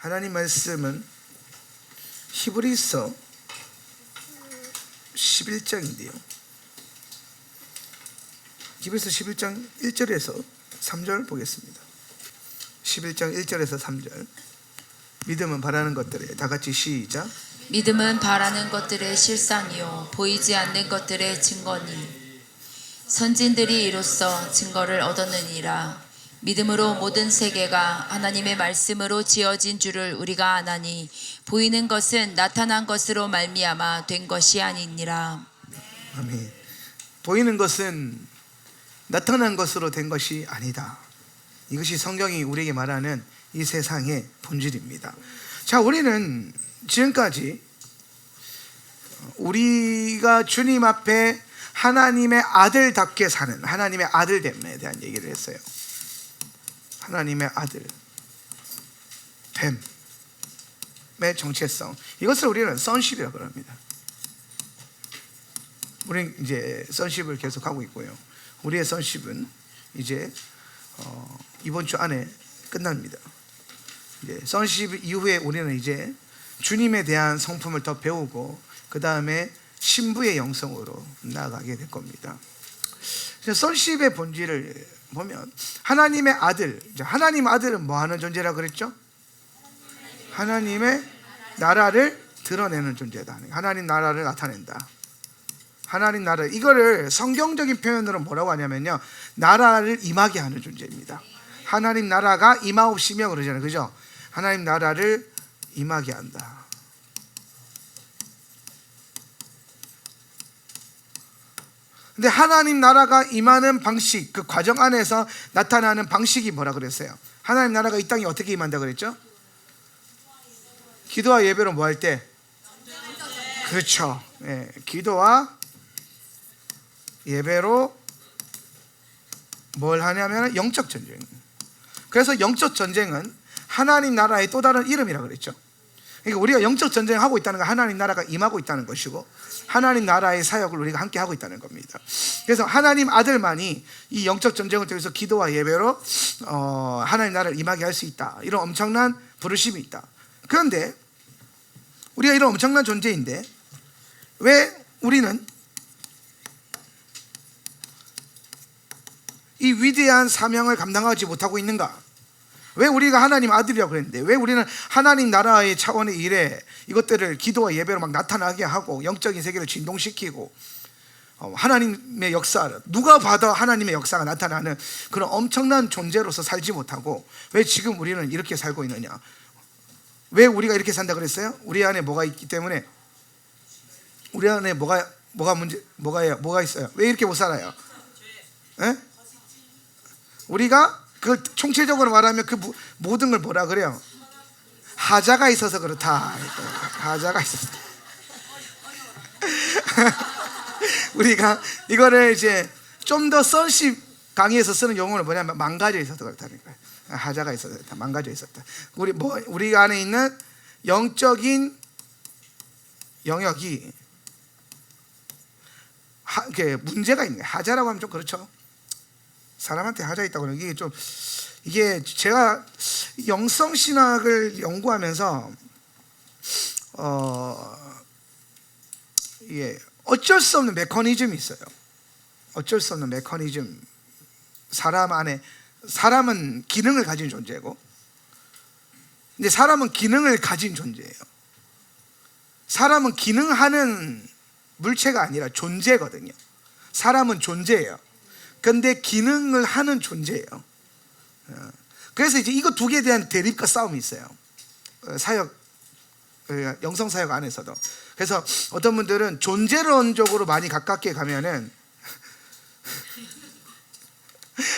하나님 말씀은 히브리서 11장인데요. 히브리서 11장 1절에서 3절 보겠습니다. 11장 1절에서 3절. 믿음은 바라는 것들에 다 같이 시작. 믿음은 바라는 것들의 실상이요 보이지 않는 것들의 증거니 선진들이 이로써 증거를 얻었느니라. 믿음으로 모든 세계가 하나님의 말씀으로 지어진 줄을 우리가 아나니 보이는 것은 나타난 것으로 말미암아 된 것이 아니니라. 아멘. 보이는 것은 나타난 것으로 된 것이 아니다. 이것이 성경이 우리에게 말하는 이 세상의 본질입니다. 자, 우리는 지금까지 우리가 주님 앞에 하나님의 아들답게 사는 하나님의 아들됨에 대한 얘기를 했어요. 하나님의 아들, 뱀의 정체성, 이것을 우리는 sonship이라고 합니다. 우리는 이제 sonship을 계속하고 있고요. 우리의 sonship은 이제 이번 주 안에 끝납니다. 이제 sonship 이후에 우리는 이제 주님에 대한 성품을 더 배우고 그 다음에 신부의 영성으로 나아가게 될 겁니다. sonship의 본질을 보면 하나님의 아들, 하나님 아들은 뭐 하는 존재라고 그랬죠? 하나님의 나라를 드러내는 존재다. 하나님 나라를 나타낸다. 하나님 나라, 이거를 성경적인 표현으로 뭐라고 하냐면요, 나라를 임하게 하는 존재입니다. 하나님 나라가 임하옵시며 그러잖아요, 그죠? 하나님 나라를 임하게 한다. 근데 하나님 나라가 임하는 방식, 그 과정 안에서 나타나는 방식이 뭐라 그랬어요? 하나님 나라가 이 땅에 어떻게 임한다 그랬죠? 기도와 예배로 뭐 할 때? 그렇죠. 예, 기도와 예배로 뭘 하냐면 영적 전쟁. 그래서 영적 전쟁은 하나님 나라의 또 다른 이름이라고 그랬죠. 그러니까 우리가 영적 전쟁을 하고 있다는 건 하나님 나라가 임하고 있다는 것이고 하나님 나라의 사역을 우리가 함께 하고 있다는 겁니다. 그래서 하나님 아들만이 이 영적 전쟁을 통해서 기도와 예배로 하나님 나라를 임하게 할 수 있다. 이런 엄청난 부르심이 있다. 그런데 우리가 이런 엄청난 존재인데 왜 우리는 이 위대한 사명을 감당하지 못하고 있는가? 왜 우리가 하나님 아들이라고 그랬는데 왜 우리는 하나님 나라의 차원의 일에 이것들을 기도와 예배로 막 나타나게 하고 영적인 세계를 진동시키고 하나님의 역사, 누가 봐도 하나님의 역사가 나타나는 그런 엄청난 존재로서 살지 못하고 왜 지금 우리는 이렇게 살고 있느냐? 왜 우리가 이렇게 산다 그랬어요? 우리 안에 뭐가 있기 때문에. 우리 안에 뭐가 있어요? 왜 이렇게 못 살아요? 에? 우리가 그 총체적으로 말하면 그 모든 걸 뭐라 그래요? 하자가 있어서 그렇다. 하자가 있어서. 우리가 이거를 이제 좀 더 sonship 강의에서 쓰는 용어는 뭐냐면 망가져 있어서 그렇다는 거예요. 하자가 있어서 그렇다. 망가져 있었다. 우리 안에 있는 영적인 영역이 문제가 있는 거예요. 하자라고 하면 좀 그렇죠. 사람한테 하자 있다고 하는 게 이게 제가 영성 신학을 연구하면서 이게 어쩔 수 없는 메커니즘이 있어요. 어쩔 수 없는 메커니즘. 사람은 기능을 가진 존재고, 근데 사람은 기능을 가진 존재예요. 사람은 기능하는 물체가 아니라 존재거든요. 사람은 존재예요. 근데 기능을 하는 존재예요. 그래서 이제 이거 두 개에 대한 대립과 싸움이 있어요. 영성 사역 안에서도. 그래서 어떤 분들은 존재론적으로 많이 가깝게 가면은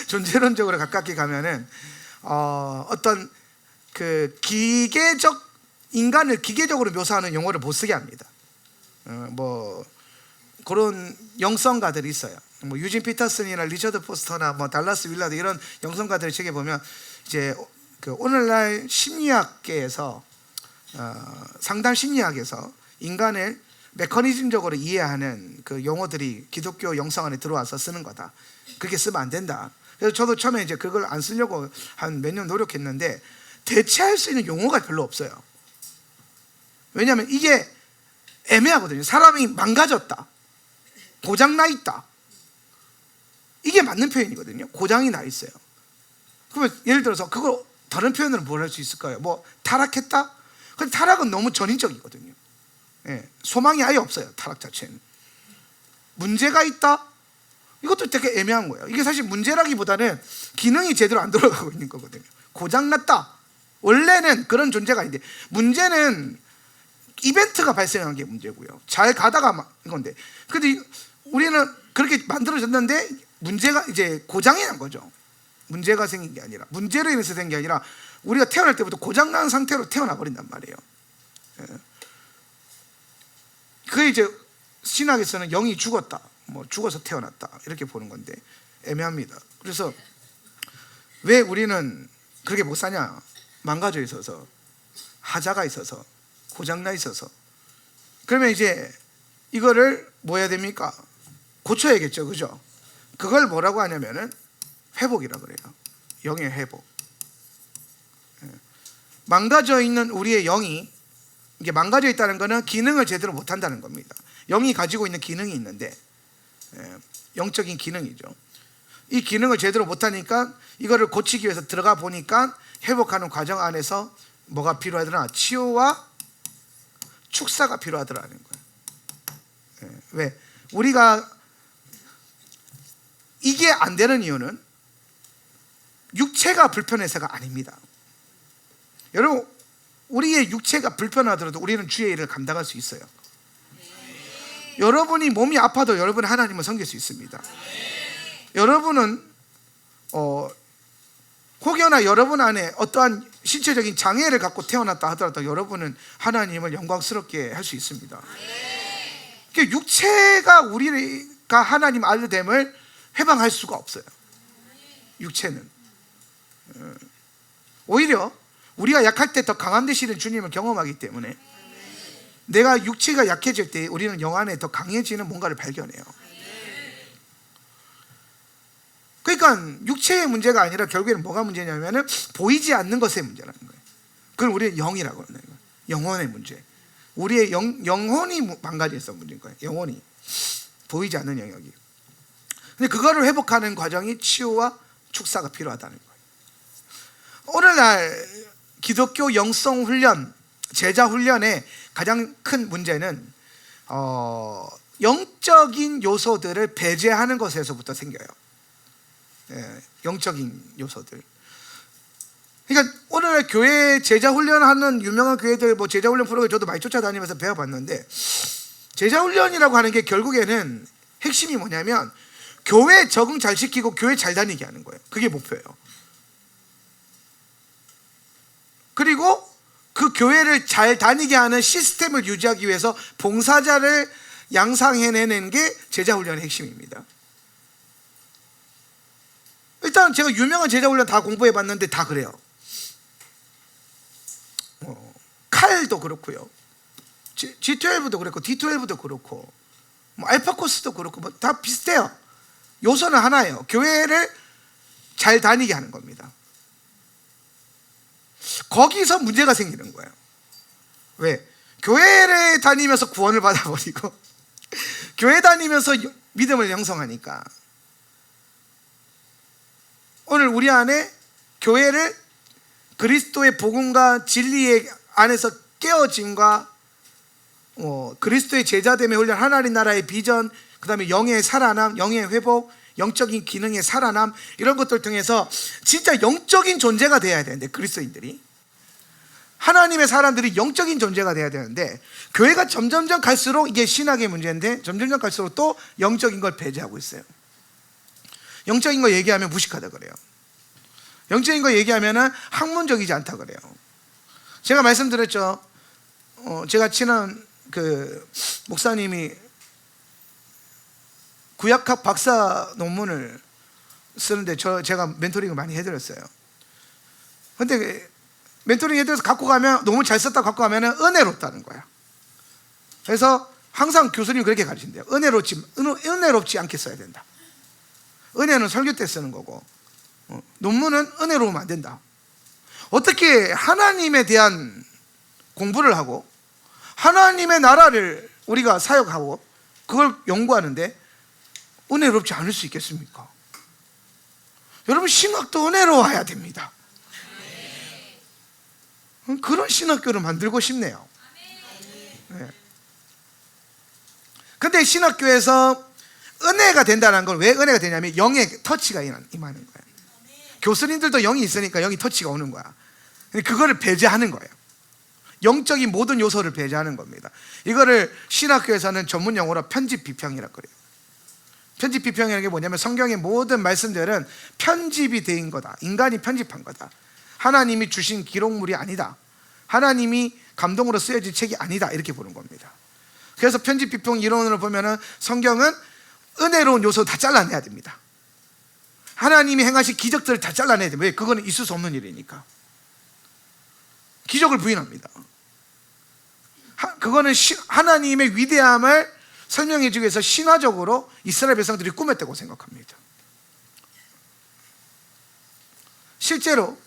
존재론적으로 가깝게 가면은 어떤 그 인간을 기계적으로 묘사하는 용어를 못 쓰게 합니다. 뭐 그런 영성가들이 있어요. 뭐 유진 피터슨이나 리처드 포스터나 뭐 달라스 윌라드 이런 영성가들의 책에 보면 이제 그 오늘날 심리학계에서 상담 심리학에서 인간을 메커니즘적으로 이해하는 그 용어들이 기독교 영성 안에 들어와서 쓰는 거다. 그렇게 쓰면 안 된다. 그래서 저도 처음에 이제 그걸 안 쓰려고 한 몇 년 노력했는데 대체할 수 있는 용어가 별로 없어요. 왜냐하면 이게 애매하거든요. 사람이 망가졌다, 고장나 있다, 이게 맞는 표현이거든요. 고장이 나 있어요. 그러면 예를 들어서 그걸 다른 표현으로 뭘 할 수 있을까요? 뭐 타락했다? 근데 타락은 너무 전인적이거든요. 예, 소망이 아예 없어요. 타락 자체는. 문제가 있다? 이것도 되게 애매한 거예요. 이게 사실 문제라기보다는 기능이 제대로 안 돌아가고 있는 거거든요. 고장났다, 원래는 그런 존재가 아닌데, 문제는 이벤트가 발생한 게 문제고요. 잘 가다가 이건데, 근데 우리는 그렇게 만들어졌는데 문제가 이제 고장이 난 거죠. 문제가 생긴 게 아니라, 문제로 인해서 된 게 아니라 우리가 태어날 때부터 고장난 상태로 태어나 버린단 말이에요. 예. 그게 이제 신학에서는 영이 죽었다, 뭐 죽어서 태어났다, 이렇게 보는 건데 애매합니다. 그래서 왜 우리는 그렇게 못 사냐? 망가져 있어서, 하자가 있어서, 고장나 있어서. 그러면 이제 이거를 뭐 해야 됩니까? 고쳐야겠죠, 그죠? 그걸 뭐라고 하냐면은 회복이라 그래요. 영의 회복. 망가져 있는 우리의 영이, 이게 망가져 있다는 것은 기능을 제대로 못 한다는 겁니다. 영이 가지고 있는 기능이 있는데, 영적인 기능이죠. 이 기능을 제대로 못 하니까 이거를 고치기 위해서 들어가 보니까 회복하는 과정 안에서 뭐가 필요하더라? 치유와 축사가 필요하더라는 거예요. 왜? 우리가 이게 안 되는 이유는 육체가 불편해서가 아닙니다. 여러분, 우리의 육체가 불편하더라도 우리는 주의 일을 감당할 수 있어요. 여러분이 몸이 아파도 여러분은 하나님을 섬길 수 있습니다. 여러분은 혹여나 여러분 안에 어떠한 신체적인 장애를 갖고 태어났다 하더라도 여러분은 하나님을 영광스럽게 할 수 있습니다. 그러니까 육체가 우리가 하나님 알됨을 해방할 수가 없어요. 육체는 오히려 우리가 약할 때 더 강한 되시는 주님을 경험하기 때문에, 내가 육체가 약해질 때 우리는 영 안에 더 강해지는 뭔가를 발견해요. 그러니까 육체의 문제가 아니라 결국에는 뭐가 문제냐면 보이지 않는 것의 문제라는 거예요. 그걸 우리는 영이라고 하는 거예요. 영혼의 문제. 우리의 영혼이 망가져 있어 문제인 거예요. 영혼이 보이지 않는 영역이. 근데 그거를 회복하는 과정이 치유와 축사가 필요하다는 거예요. 오늘날 기독교 영성 훈련, 제자 훈련의 가장 큰 문제는 영적인 요소들을 배제하는 것에서부터 생겨요. 영적인 요소들. 그러니까 오늘날 교회 제자 훈련하는 유명한 교회들, 뭐 제자 훈련 프로그램 저도 많이 쫓아다니면서 배워봤는데, 제자 훈련이라고 하는 게 결국에는 핵심이 뭐냐면 교회 적응 잘 시키고 교회 잘 다니게 하는 거예요. 그게 목표예요. 그리고 그 교회를 잘 다니게 하는 시스템을 유지하기 위해서 봉사자를 양상해내는 게 제자훈련의 핵심입니다. 일단 제가 유명한 제자훈련 다 공부해봤는데 다 그래요. 칼도 그렇고요, G12도 그렇고 D12도 그렇고, 뭐 알파코스도 그렇고, 뭐 다 비슷해요. 요소는 하나예요. 교회를 잘 다니게 하는 겁니다. 거기서 문제가 생기는 거예요. 왜? 교회를 다니면서 구원을 받아버리고 교회 다니면서 믿음을 형성하니까, 오늘 우리 안에 교회를 그리스도의 복음과 진리의 안에서 깨어짐과 그리스도의 제자됨의 훈련, 하나님 나라의 비전, 그 다음에 영의 살아남, 영의 회복, 영적인 기능의 살아남, 이런 것들 통해서 진짜 영적인 존재가 돼야 되는데, 그리스도인들이, 하나님의 사람들이 영적인 존재가 돼야 되는데, 교회가 점점점 갈수록, 이게 신학의 문제인데 점점점 갈수록 또 영적인 걸 배제하고 있어요. 영적인 거 얘기하면 무식하다 그래요. 영적인 거 얘기하면 학문적이지 않다 그래요. 제가 말씀드렸죠. 제가 친한 그 목사님이 구약학 박사 논문을 쓰는데 제가 멘토링을 많이 해드렸어요. 근데 멘토링 해드려서 갖고 가면, 너무 잘 썼다고 갖고 가면 은혜롭다는 거야. 그래서 항상 교수님이 그렇게 가르친대요. 은혜롭지 않게 써야 된다. 은혜는 설교 때 쓰는 거고, 논문은 은혜로우면 안 된다. 어떻게 하나님에 대한 공부를 하고 하나님의 나라를 우리가 사역하고 그걸 연구하는데 은혜롭지 않을 수 있겠습니까? 여러분, 신학도 은혜로워야 됩니다. 그런 신학교를 만들고 싶네요. 네. 근데 신학교에서 은혜가 된다는 건 왜 은혜가 되냐면 영의 터치가 임하는 거예요. 교수님들도 영이 있으니까 영이 터치가 오는 거야. 그거를 배제하는 거예요. 영적인 모든 요소를 배제하는 겁니다. 이거를 신학교에서는 전문 용어로 편집 비평이라고 그래요. 편집 비평이라는 게 뭐냐면 성경의 모든 말씀들은 편집이 된 거다. 인간이 편집한 거다. 하나님이 주신 기록물이 아니다. 하나님이 감동으로 쓰여진 책이 아니다. 이렇게 보는 겁니다. 그래서 편집 비평 이론으로 보면은 성경은 은혜로운 요소 다 잘라내야 됩니다. 하나님이 행하신 기적들을 다 잘라내야 됩니다. 왜? 그거는 있을 수 없는 일이니까. 기적을 부인합니다. 그거는 하나님의 위대함을 설명해 주기 위해서 신화적으로 이스라엘 백성들이 꾸몄다고 생각합니다. 실제로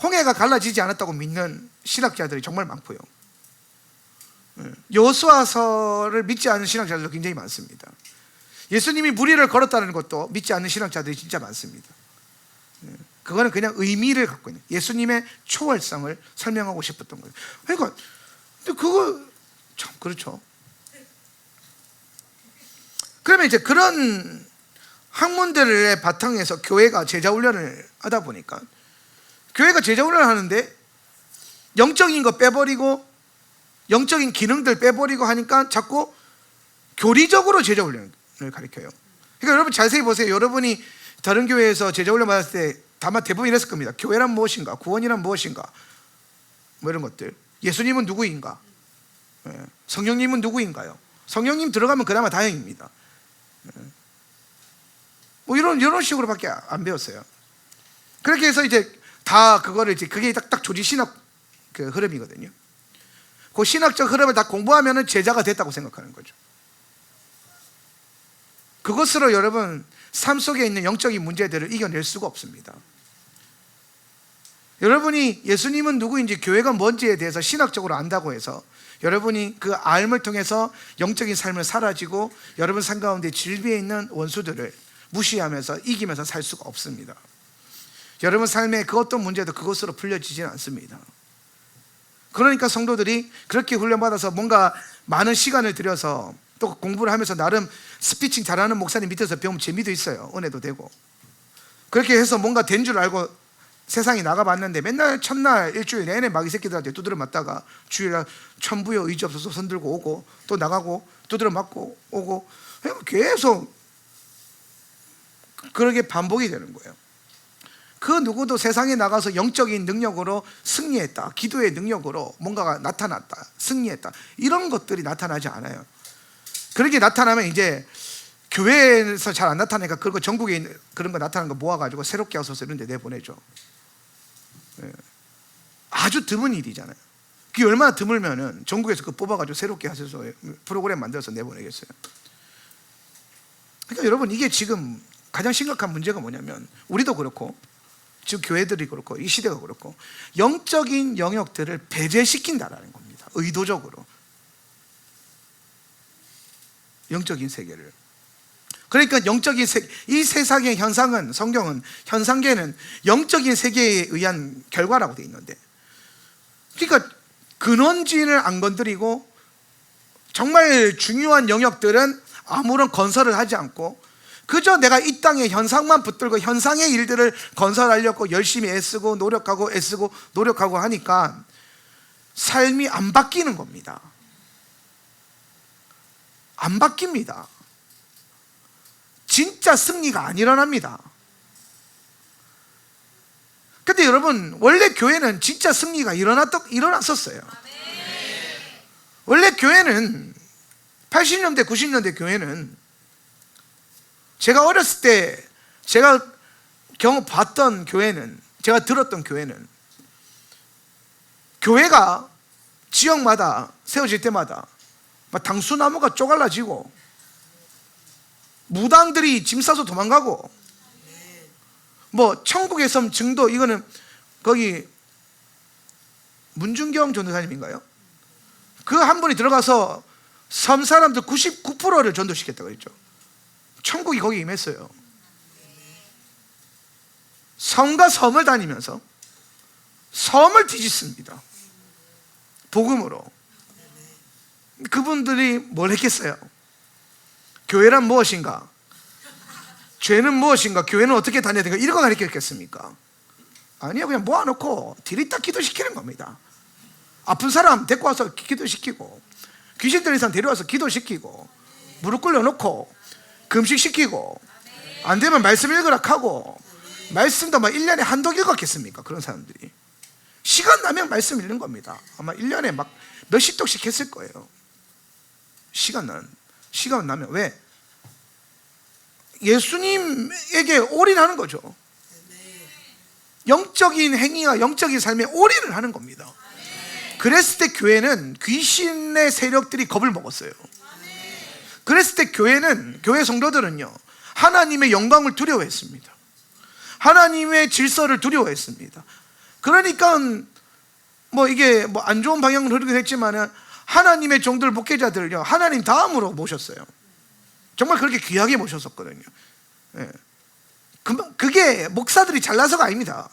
홍해가 갈라지지 않았다고 믿는 신학자들이 정말 많고요. 여호수아서를 믿지 않는 신학자들도 굉장히 많습니다. 예수님이 무리를 걸었다는 것도 믿지 않는 신학자들이 진짜 많습니다. 그거는 그냥 의미를 갖고 있는, 예수님의 초월성을 설명하고 싶었던 거예요. 그러니까 근데 그거 참 그렇죠. 그러면 이제 그런 학문들의 바탕에서 교회가 제자훈련을 하다 보니까, 교회가 제자훈련을 하는데 영적인 거 빼버리고 영적인 기능들 빼버리고 하니까 자꾸 교리적으로 제자훈련을 가르쳐요. 그러니까 여러분 자세히 보세요. 여러분이 다른 교회에서 제자훈련 받았을 때 아마 대부분 이랬을 겁니다. 교회란 무엇인가? 구원이란 무엇인가? 뭐 이런 것들. 예수님은 누구인가? 성령님은 누구인가요? 성령님 들어가면 그나마 다행입니다. 뭐 이런 식으로밖에 안 배웠어요. 그렇게 해서 이제 다 그거를 이제 그게 딱 조지 신학 그 흐름이거든요. 그 신학적 흐름을 다 공부하면은 제자가 됐다고 생각하는 거죠. 그것으로 여러분 삶 속에 있는 영적인 문제들을 이겨낼 수가 없습니다. 여러분이 예수님은 누구인지 교회가 뭔지에 대해서 신학적으로 안다고 해서 여러분이 그 알을 통해서 영적인 삶을 사라지고 여러분 삶 가운데 질비해 있는 원수들을 무시하면서 이기면서 살 수가 없습니다. 여러분 삶의 그 어떤 문제도 그것으로 풀려지지는 않습니다. 그러니까 성도들이 그렇게 훈련받아서 뭔가 많은 시간을 들여서 또 공부를 하면서 나름 스피칭 잘하는 목사님 밑에서 배우면 재미도 있어요. 은혜도 되고. 그렇게 해서 뭔가 된 줄 알고 세상에 나가봤는데 맨날 첫날 일주일 내내 마귀 새끼들한테 두드려 맞다가 주일날 천부여 의지 없어서 손들고 오고 또 나가고 두드려 맞고 오고 계속 그렇게 반복이 되는 거예요. 그 누구도 세상에 나가서 영적인 능력으로 승리했다, 기도의 능력으로 뭔가가 나타났다, 승리했다, 이런 것들이 나타나지 않아요. 그렇게 나타나면 이제 교회에서 잘 안 나타나니까 그런 거 전국에 있는 그런 거 나타나는 거 모아가지고 새롭게 하소서 이런 데 내보내죠. 아주 드문 일이잖아요. 그게 얼마나 드물면은 전국에서 그 뽑아가지고 새롭게 하소서 프로그램 만들어서 내보내겠어요. 그러니까 여러분 이게 지금 가장 심각한 문제가 뭐냐면 우리도 그렇고 지금 교회들이 그렇고 이 시대가 그렇고 영적인 영역들을 배제시킨다라는 겁니다. 의도적으로 영적인 세계를. 그러니까 영적인 세계, 이 세상의 현상은, 성경은 현상계는 영적인 세계에 의한 결과라고 되어 있는데, 그러니까 근원진을 안 건드리고 정말 중요한 영역들은 아무런 건설을 하지 않고 그저 내가 이 땅의 현상만 붙들고 현상의 일들을 건설하려고 열심히 애쓰고 노력하고 애쓰고 노력하고 하니까 삶이 안 바뀌는 겁니다. 안 바뀝니다. 진짜 승리가 안 일어납니다. 근데 여러분 원래 교회는 진짜 승리가 일어났었어요. 원래 교회는 80년대 90년대 교회는 제가 어렸을 때 제가 봤던 교회는, 제가 들었던 교회는 교회가 지역마다 세워질 때마다 막 당수나무가 쪼갈라지고 무당들이 짐 싸서 도망가고 뭐 천국의 섬 증도, 이거는 거기 문준경 전도사님인가요? 그 한 분이 들어가서 섬 사람들 99%를 전도시켰다고 했죠. 천국이 거기 임했어요. 섬과 섬을 다니면서 섬을 뒤집습니다. 복음으로. 그분들이 뭘 했겠어요? 교회란 무엇인가? 죄는 무엇인가? 교회는 어떻게 다녀야 되는가? 이런 거 가르쳤겠습니까? 아니요, 그냥 모아놓고 디리다 기도시키는 겁니다. 아픈 사람 데리고 와서 기도시키고, 귀신 들린 사람 데려와서 기도시키고, 무릎 꿇려놓고 금식시키고, 안 되면 말씀 읽으라 하고, 말씀도 막 1년에 한독 읽었겠습니까? 그런 사람들이 시간 나면 말씀 읽는 겁니다. 아마 1년에 막 몇십 독씩 했을 거예요. 시간 나면. 왜? 예수님에게 올인하는 거죠. 영적인 행위와 영적인 삶에 올인을 하는 겁니다. 그랬을 때 교회는 귀신의 세력들이 겁을 먹었어요. 그랬을 때 교회 성도들은요, 하나님의 영광을 두려워했습니다. 하나님의 질서를 두려워했습니다. 그러니까 뭐 이게 뭐 안 좋은 방향으로 흐르긴 했지만은 하나님의 종들 목회자들을요, 하나님 다음으로 모셨어요. 정말 그렇게 귀하게 모셨었거든요. 예. 그게 목사들이 잘나서가 아닙니다.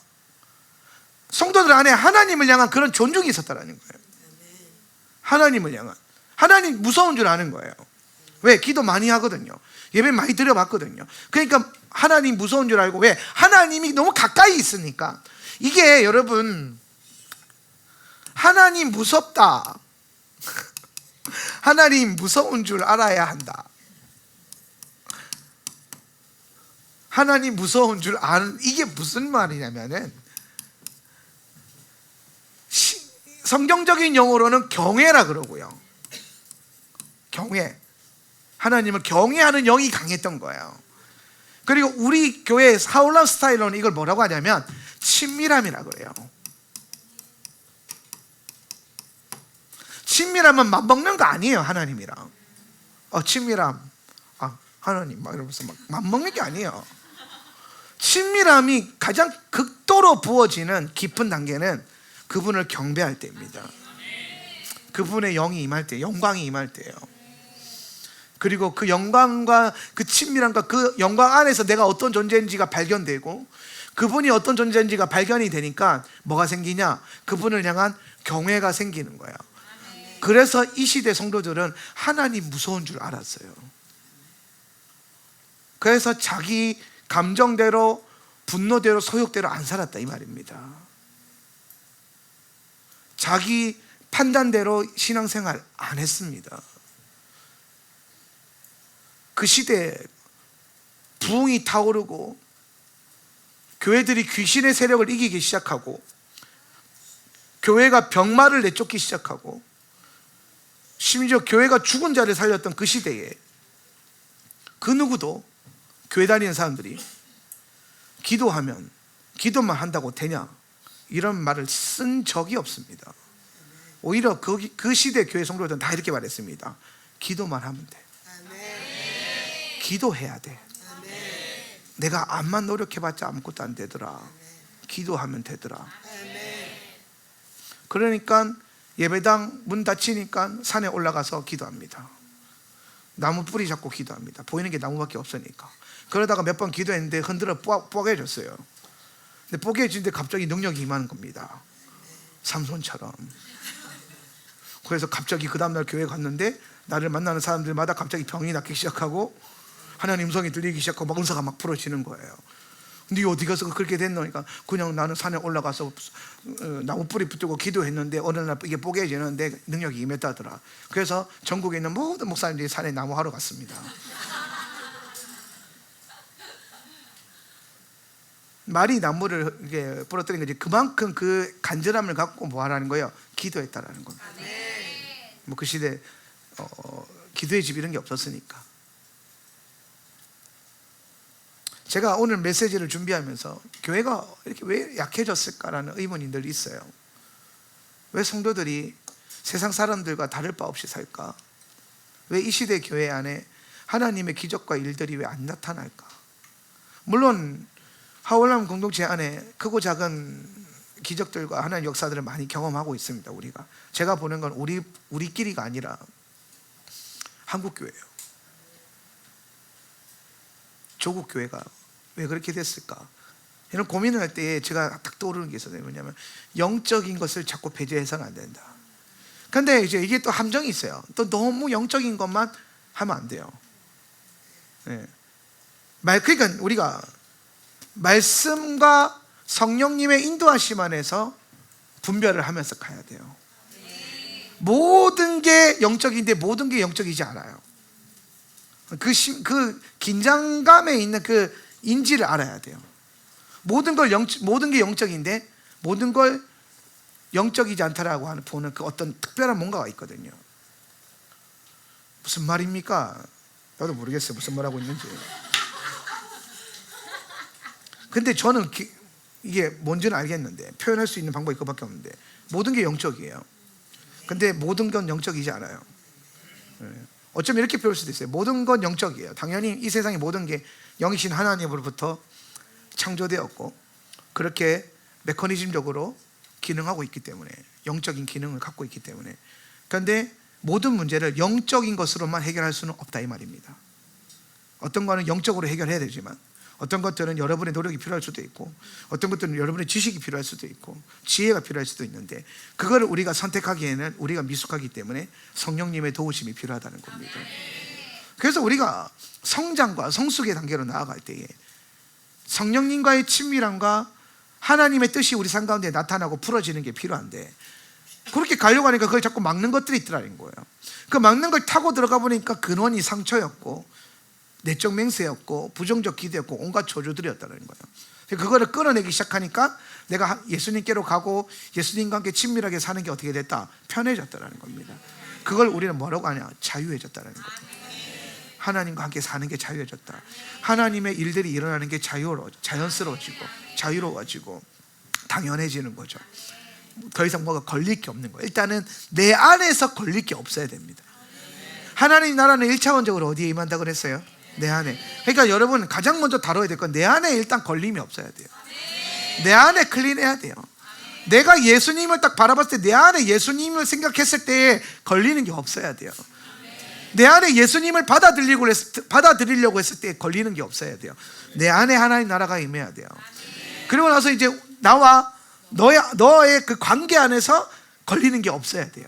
성도들 안에 하나님을 향한 그런 존중이 있었다라는 거예요. 하나님을 향한. 하나님 무서운 줄 아는 거예요. 왜? 기도 많이 하거든요. 예배 많이 드려봤거든요. 그러니까 하나님 무서운 줄 알고. 왜? 하나님이 너무 가까이 있으니까. 이게 여러분, 하나님 무섭다, 하나님 무서운 줄 알아야 한다. 하나님 무서운 줄 아는, 이게 무슨 말이냐면은 성경적인 용어로는 경외라 그러고요. 경외. 하나님을 경외하는 영이 강했던 거예요. 그리고 우리 교회 사울람 스타일로는 이걸 뭐라고 하냐면 친밀함이라 그래요. 친밀함은 맞먹는 거 아니에요. 하나님이랑 친밀함, 하나님 막 이러면서 막 맞먹는 게 아니에요. 친밀함이 가장 극도로 부어지는 깊은 단계는 그분을 경배할 때입니다. 그분의 영이 임할 때, 영광이 임할 때예요. 그리고 그 영광과 그 친밀함과 그 영광 안에서 내가 어떤 존재인지가 발견되고, 그분이 어떤 존재인지가 발견이 되니까 뭐가 생기냐? 그분을 향한 경외가 생기는 거예요. 그래서 이 시대 성도들은 하나님 무서운 줄 알았어요. 그래서 자기 감정대로, 분노대로, 소욕대로 안 살았다 이 말입니다. 자기 판단대로 신앙생활 안 했습니다. 그 시대에 부흥이 타오르고 교회들이 귀신의 세력을 이기기 시작하고 교회가 병마를 내쫓기 시작하고 심지어 교회가 죽은 자를 살렸던 그 시대에 그 누구도 교회 다니는 사람들이 기도하면 기도만 한다고 되냐 이런 말을 쓴 적이 없습니다. 오히려 그 시대 교회 성도들은 다 이렇게 말했습니다. 기도만 하면 돼. 기도해야 돼. 내가 암만 노력해봤자 아무것도 안 되더라. 기도하면 되더라. 그러니까 예배당 문 닫히니까 산에 올라가서 기도합니다. 나무 뿌리 잡고 기도합니다. 보이는 게 나무밖에 없으니까. 그러다가 몇 번 기도했는데 흔들어 뽀개졌어요. 근데 뽀개지는데 갑자기 능력이 임하는 겁니다. 삼손처럼. 그래서 갑자기 그 다음날 교회 갔는데 나를 만나는 사람들마다 갑자기 병이 낫기 시작하고 하나님 음성이 들리기 시작하고 막 은사가 막 풀어지는 거예요. 근데 어디 가서 그렇게 됐노? 그러니까 그냥 나는 산에 올라가서 나무 뿌리 붙들고 기도했는데 어느 날 이게 뽀개지는데 능력이 임했다더라. 그래서 전국에 있는 모든 목사님들이 산에 나무하러 갔습니다. 말이 나무를 이렇게 부러뜨린 거지. 그만큼 그 간절함을 갖고 뭐 하라는 거예요? 기도했다라는 겁니다. 뭐 그 시대 기도의 집 이런 게 없었으니까. 제가 오늘 메시지를 준비하면서 교회가 이렇게 왜 약해졌을까라는 의문이 늘 있어요. 왜 성도들이 세상 사람들과 다를 바 없이 살까? 왜 이 시대 교회 안에 하나님의 기적과 일들이 왜 안 나타날까? 물론 하울람 공동체 안에 크고 작은 기적들과 하나님 역사들을 많이 경험하고 있습니다. 우리가 제가 보는 건 우리끼리가 아니라 한국 교회예요. 조국 교회가 왜 그렇게 됐을까? 이런 고민을 할 때 제가 딱 떠오르는 게 있어요. 뭐냐면 영적인 것을 자꾸 배제해서는 안 된다. 근데 이제 이게 또 함정이 있어요. 또 너무 영적인 것만 하면 안 돼요. 네. 그러니까 우리가 말씀과 성령님의 인도하심 안에서 분별을 하면서 가야 돼요. 모든 게 영적인데 모든 게 영적이지 않아요. 그 긴장감에 있는 그 인지를 알아야 돼요. 모든 게 영적인데 모든 걸 영적이지 않다라고 하는 보는 그 어떤 특별한 뭔가가 있거든요. 무슨 말입니까? 나도 모르겠어요. 무슨 말 하고 있는지. 근데 저는 이게 뭔지는 알겠는데 표현할 수 있는 방법이 그밖에 없는데 모든 게 영적이에요. 근데 모든 건 영적이지 않아요. 어쩌면 이렇게 표현할 수도 있어요. 모든 건 영적이에요. 당연히 이 세상의 모든 게 영이신 하나님으로부터 창조되었고 그렇게 메커니즘적으로 기능하고 있기 때문에 영적인 기능을 갖고 있기 때문에 그런데 모든 문제를 영적인 것으로만 해결할 수는 없다 이 말입니다. 어떤 거는 영적으로 해결해야 되지만 어떤 것들은 여러분의 노력이 필요할 수도 있고 어떤 것들은 여러분의 지식이 필요할 수도 있고 지혜가 필요할 수도 있는데 그거를 우리가 선택하기에는 우리가 미숙하기 때문에 성령님의 도우심이 필요하다는 겁니다. 그래서 우리가 성장과 성숙의 단계로 나아갈 때에 성령님과의 친밀함과 하나님의 뜻이 우리 삶 가운데 나타나고 풀어지는 게 필요한데 그렇게 가려고 하니까 그걸 자꾸 막는 것들이 있더라는 거예요. 그 막는 걸 타고 들어가 보니까 근원이 상처였고 내적 맹세였고 부정적 기대였고 온갖 저주들이었다는 거예요. 그거를 끌어내기 시작하니까 내가 예수님께로 가고 예수님과 함께 친밀하게 사는 게 어떻게 됐다? 편해졌다는 겁니다. 그걸 우리는 뭐라고 하냐? 자유해졌다는 거예요. 하나님과 함께 사는 게 자유해졌다. 하나님의 일들이 일어나는 게 자연스러워지고 자유로워지고 당연해지는 거죠. 더 이상 뭐가 걸릴 게 없는 거예요. 일단은 내 안에서 걸릴 게 없어야 됩니다. 하나님 나라는 1차원적으로 어디에 임한다고 그랬어요? 내 안에. 그러니까 여러분 가장 먼저 다뤄야 될 건 내 안에 일단 걸림이 없어야 돼요. 내 안에 클린해야 돼요. 내가 예수님을 딱 바라봤을 때 내 안에 예수님을 생각했을 때 걸리는 게 없어야 돼요. 내 안에 예수님을 받아들이려고 했을 때 걸리는 게 없어야 돼요. 내 안에 하나님 나라가 임해야 돼요. 그리고 나서 이제 나와 너의 그 관계 안에서 걸리는 게 없어야 돼요.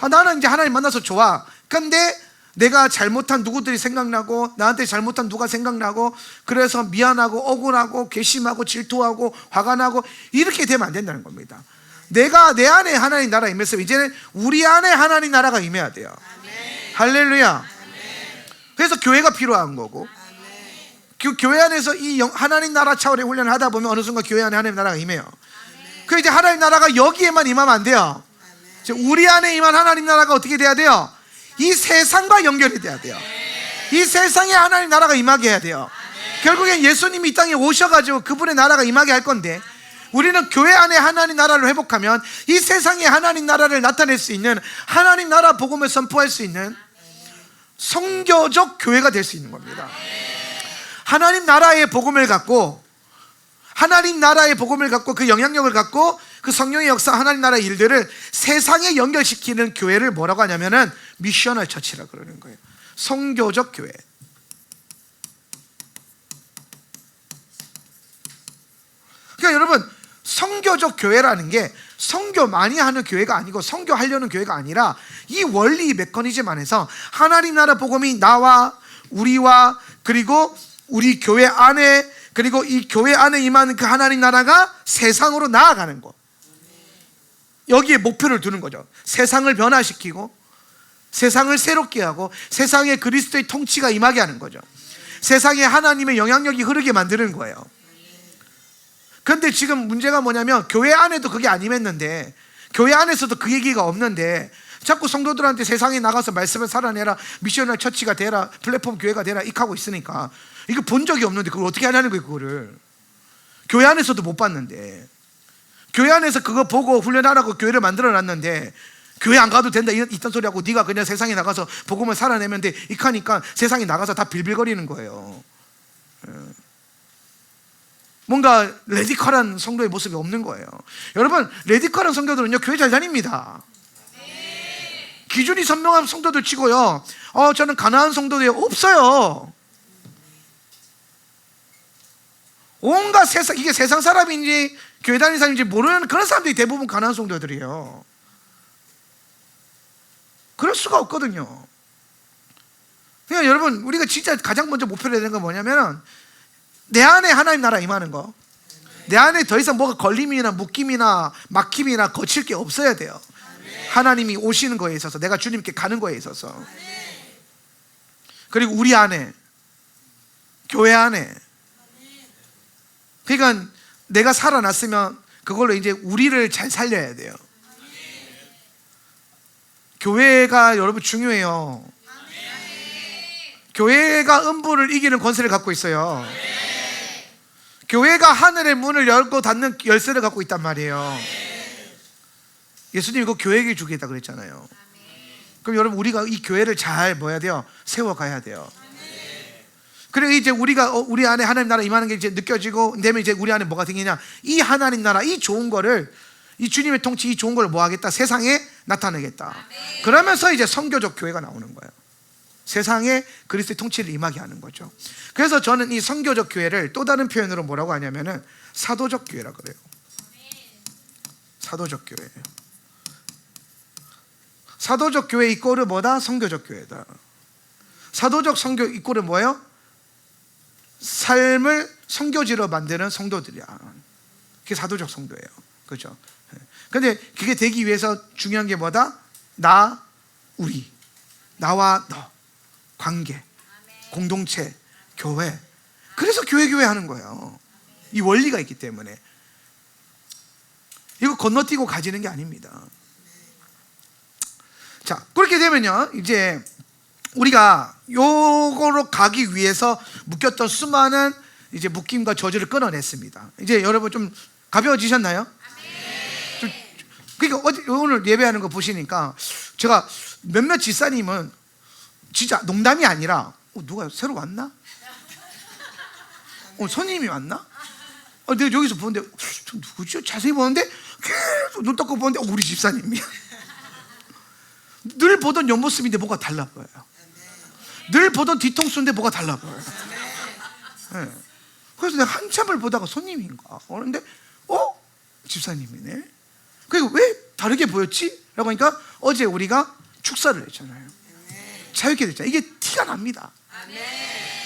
나는 이제 하나님 만나서 좋아. 근데 내가 잘못한 누구들이 생각나고 나한테 잘못한 누가 생각나고 그래서 미안하고 억울하고 괘씸하고 질투하고 화가 나고 이렇게 되면 안 된다는 겁니다. 내가 내 안에 하나님 나라 임해서 이제는 우리 안에 하나님 나라가 임해야 돼요. 할렐루야. 그래서 교회가 필요한 거고 교회 안에서 이 하나님 나라 차원의 훈련을 하다 보면 어느 순간 교회 안에 하나님 나라가 임해요. 그 이제 하나님 나라가 여기에만 임하면 안 돼요. 우리 안에 임한 하나님 나라가 어떻게 돼야 돼요? 이 세상과 연결이 돼야 돼요. 이 세상에 하나님 나라가 임하게 해야 돼요. 결국엔 예수님이 이 땅에 오셔가지고 그분의 나라가 임하게 할 건데 우리는 교회 안에 하나님 나라를 회복하면 이 세상에 하나님 나라를 나타낼 수 있는 하나님 나라 복음을 선포할 수 있는 선교적 교회가 될 수 있는 겁니다. 하나님 나라의 복음을 갖고 그 영향력을 갖고 그 성령의 역사 하나님 나라의 일들을 세상에 연결시키는 교회를 뭐라고 하냐면은 미셔널 처치라고 그러는 거예요. 선교적 교회. 그러니까 여러분 선교적 교회라는 게 선교 많이 하는 교회가 아니고 선교하려는 교회가 아니라 이 원리 메커니즘 안에서 하나님 나라 복음이 나와 우리와 그리고 우리 교회 안에 그리고 이 교회 안에 임하는 그 하나님 나라가 세상으로 나아가는 것. 여기에 목표를 두는 거죠. 세상을 변화시키고 세상을 새롭게 하고 세상에 그리스도의 통치가 임하게 하는 거죠. 세상에 하나님의 영향력이 흐르게 만드는 거예요. 그런데 지금 문제가 뭐냐면 교회 안에도 그게 안 임했는데 교회 안에서도 그 얘기가 없는데 자꾸 성도들한테 세상에 나가서 말씀을 살아내라, 미셔널 처치가 되라, 플랫폼 교회가 되라 이렇게 하고 있으니까 이거 본 적이 없는데 그걸 어떻게 하냐는 거예요. 그거를 교회 안에서도 못 봤는데 교회 안에서 그거 보고 훈련하라고 교회를 만들어놨는데 교회 안 가도 된다 이딴 소리하고 네가 그냥 세상에 나가서 복음을 살아내면 돼 이렇게 하니까 세상에 나가서 다 빌빌거리는 거예요. 뭔가 레디컬한 성도의 모습이 없는 거예요. 여러분, 레디컬한 성도들은요 교회 잘 다닙니다. 기준이 선명한 성도들 치고요, 저는 가난한 성도들이 없어요. 온갖 세상, 이게 세상 사람인지 교회 다니는 사람인지 모르는 그런 사람들이 대부분 가난한 성도들이에요. 그럴 수가 없거든요. 그러니까 여러분, 우리가 진짜 가장 먼저 목표로 해야 되는 건 뭐냐면, 내 안에 하나님 나라 임하는 거, 내 안에 더 이상 뭐가 걸림이나 묶임이나 막힘이나 거칠 게 없어야 돼요. 하나님이 오시는 거에 있어서, 내가 주님께 가는 거에 있어서. 그리고 우리 안에, 교회 안에, 그러니까 내가 살아났으면 그걸로 이제 우리를 잘 살려야 돼요. 교회가 여러분 중요해요. 교회가 음부를 이기는 권세를 갖고 있어요. 교회가 하늘의 문을 열고 닫는 열쇠를 갖고 있단 말이에요. 예수님이 이거 교회에게 주겠다 그랬잖아요. 그럼 여러분, 우리가 이 교회를 잘 뭐 해야 돼요? 세워가야 돼요. 그리고 이제 우리가 우리 안에 하나님 나라 임하는 게 이제 느껴지고 되면 이제 우리 안에 뭐가 생기냐? 이 하나님 나라, 이 좋은 거를, 이 주님의 통치, 이 좋은 걸 뭐 하겠다? 세상에 나타내겠다. 그러면서 이제 선교적 교회가 나오는 거예요. 세상에 그리스도의 통치를 임하게 하는 거죠. 그래서 저는 이 선교적 교회를 또 다른 표현으로 뭐라고 하냐면은 사도적 교회라 그래요. 사도적 교회. 사도적 교회 이꼬르 뭐다? 선교적 교회다. 사도적 선교 이꼬르 뭐예요? 삶을 선교지로 만드는 성도들이야. 그게 사도적 성도예요. 그렇죠? 근데 그게 되기 위해서 중요한 게 뭐다? 나, 우리, 나와 너, 관계, 공동체, 교회. 그래서 교회 하는 거예요. 이 원리가 있기 때문에. 이거 건너뛰고 가지는 게 아닙니다. 자, 그렇게 되면요, 이제 우리가 요거로 가기 위해서 묶였던 수많은 이제 묶임과 저주를 끊어냈습니다. 이제 여러분 좀 가벼워지셨나요? 좀, 그러니까 오늘 예배하는 거 보시니까 제가 몇몇 집사님은 진짜 농담이 아니라 누가 새로 왔나? 손님이 왔나? 내가 여기서 보는데 저 누구지? 자세히 보는데 계속 눈 떴고 보는데 우리 집사님이야. 늘 보던 옆모습인데 뭐가 달라 보여요. 늘 보던 뒤통수인데 뭐가 달라 보여요. 네. 그래서 내가 한참을 보다가 손님인가? 그런데 집사님이네. 그리고 왜 다르게 보였지? 라고 하니까 어제 우리가 축사를 했잖아요. 자유케 됐잖아요. 이게 티가 납니다.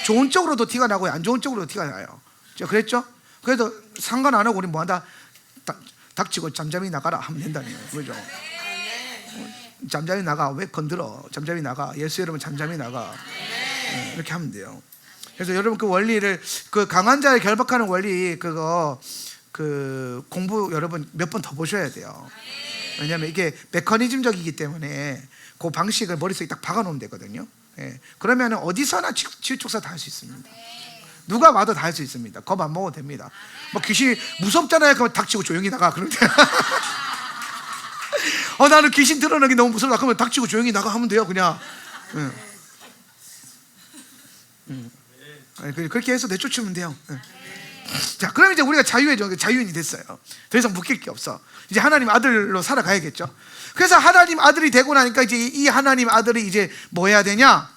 좋은 쪽으로도 티가 나고 안 좋은 쪽으로도 티가 나요. 제가 그랬죠? 그래도 상관 안 하고 우리 뭐한다? 닥치고 잠잠히 나가라 하면 된다네요. 그죠? 잠잠히 나가. 왜 건드려? 잠잠히 나가. 예수 여러분 잠잠히 나가. 이렇게 하면 돼요. 그래서 여러분 그 원리를, 그 강한 자를 결박하는 원리, 그거 그 공부 여러분 몇 번 더 보셔야 돼요. 왜냐하면 이게 메커니즘적이기 때문에 그 방식을 머릿속에 딱 박아놓으면 되거든요. 그러면 어디서나 치유축사 다 할 수 있습니다. 누가 와도 다 할 수 있습니다. 겁 안 먹어도 됩니다. 뭐 귀신 무섭잖아요. 그러면 닥치고 조용히 나가. 그런데 나는 귀신 드러나기 너무 무섭다. 그러면 닥치고 조용히 나가 하면 돼요. 그냥. 그렇게 해서 내쫓으면 돼요. 자, 그럼 이제 우리가 자유인이 됐어요. 더 이상 묶일 게 없어. 이제 하나님 아들로 살아가야겠죠. 그래서 하나님 아들이 되고 나니까 이제 이 하나님 아들이 이제 뭐 해야 되냐?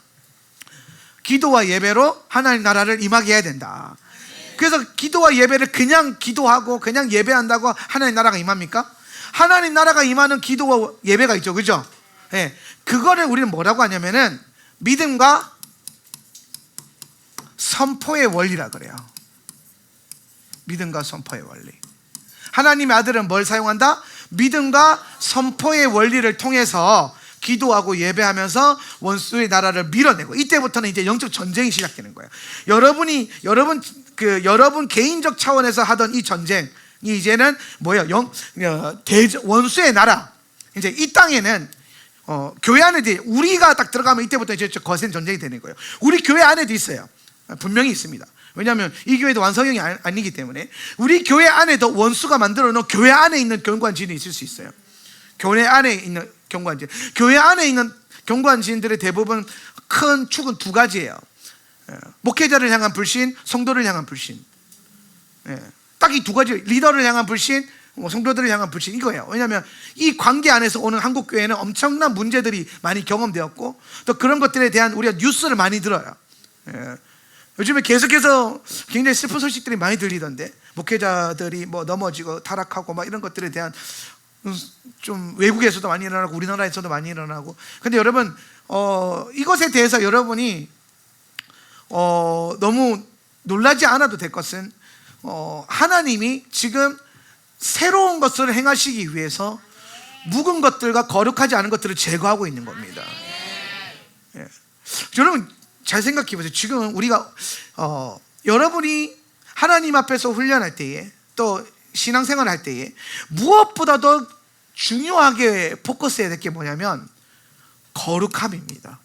기도와 예배로 하나님 나라를 임하게 해야 된다. 그래서 기도와 예배를 그냥 기도하고 그냥 예배한다고 하나님 나라가 임합니까? 하나님 나라가 임하는 기도와 예배가 있죠. 그죠? 그거를 우리는 뭐라고 하냐면은 믿음과 선포의 원리라 그래요. 믿음과 선포의 원리. 하나님의 아들은 뭘 사용한다? 믿음과 선포의 원리를 통해서 기도하고 예배하면서 원수의 나라를 밀어내고, 이때부터는 이제 영적 전쟁이 시작되는 거예요. 여러분 개인적 차원에서 하던 이 전쟁이 이제는 뭐예요? 원수의 나라. 이제 이 땅에는 교회 안에 우리가 딱 들어가면 이때부터 이제 거센 전쟁이 되는 거예요. 우리 교회 안에도 있어요. 분명히 있습니다. 왜냐하면 이 교회도 완성형이 아니기 때문에 우리 교회 안에도 원수가 만들어 놓은 교회 안에 있는 경관진이 있을 수 있어요. 교회 안에 있는 경관진. 교회 안에 있는 경관진들의 대부분 큰 축은 두 가지예요. 목회자를 향한 불신, 성도를 향한 불신. 딱 이 두 가지, 리더를 향한 불신, 성도들을 향한 불신, 이거예요. 왜냐하면 이 관계 안에서 오는 한국 교회는 엄청난 문제들이 많이 경험되었고 또 그런 것들에 대한 우리가 뉴스를 많이 들어요. 요즘에 계속해서 굉장히 슬픈 소식들이 많이 들리던데, 목회자들이 뭐 넘어지고 타락하고 막 이런 것들에 대한 좀 외국에서도 많이 일어나고 우리나라에서도 많이 일어나고. 근데 여러분, 이것에 대해서 여러분이 너무 놀라지 않아도 될 것은, 하나님이 지금 새로운 것을 행하시기 위해서 묵은 것들과 거룩하지 않은 것들을 제거하고 있는 겁니다. 여러분 잘 생각해 보세요. 지금 우리가 여러분이 하나님 앞에서 훈련할 때에, 또 신앙생활 할 때에 무엇보다 더 중요하게 포커스해야 될 게 뭐냐면 거룩함입니다.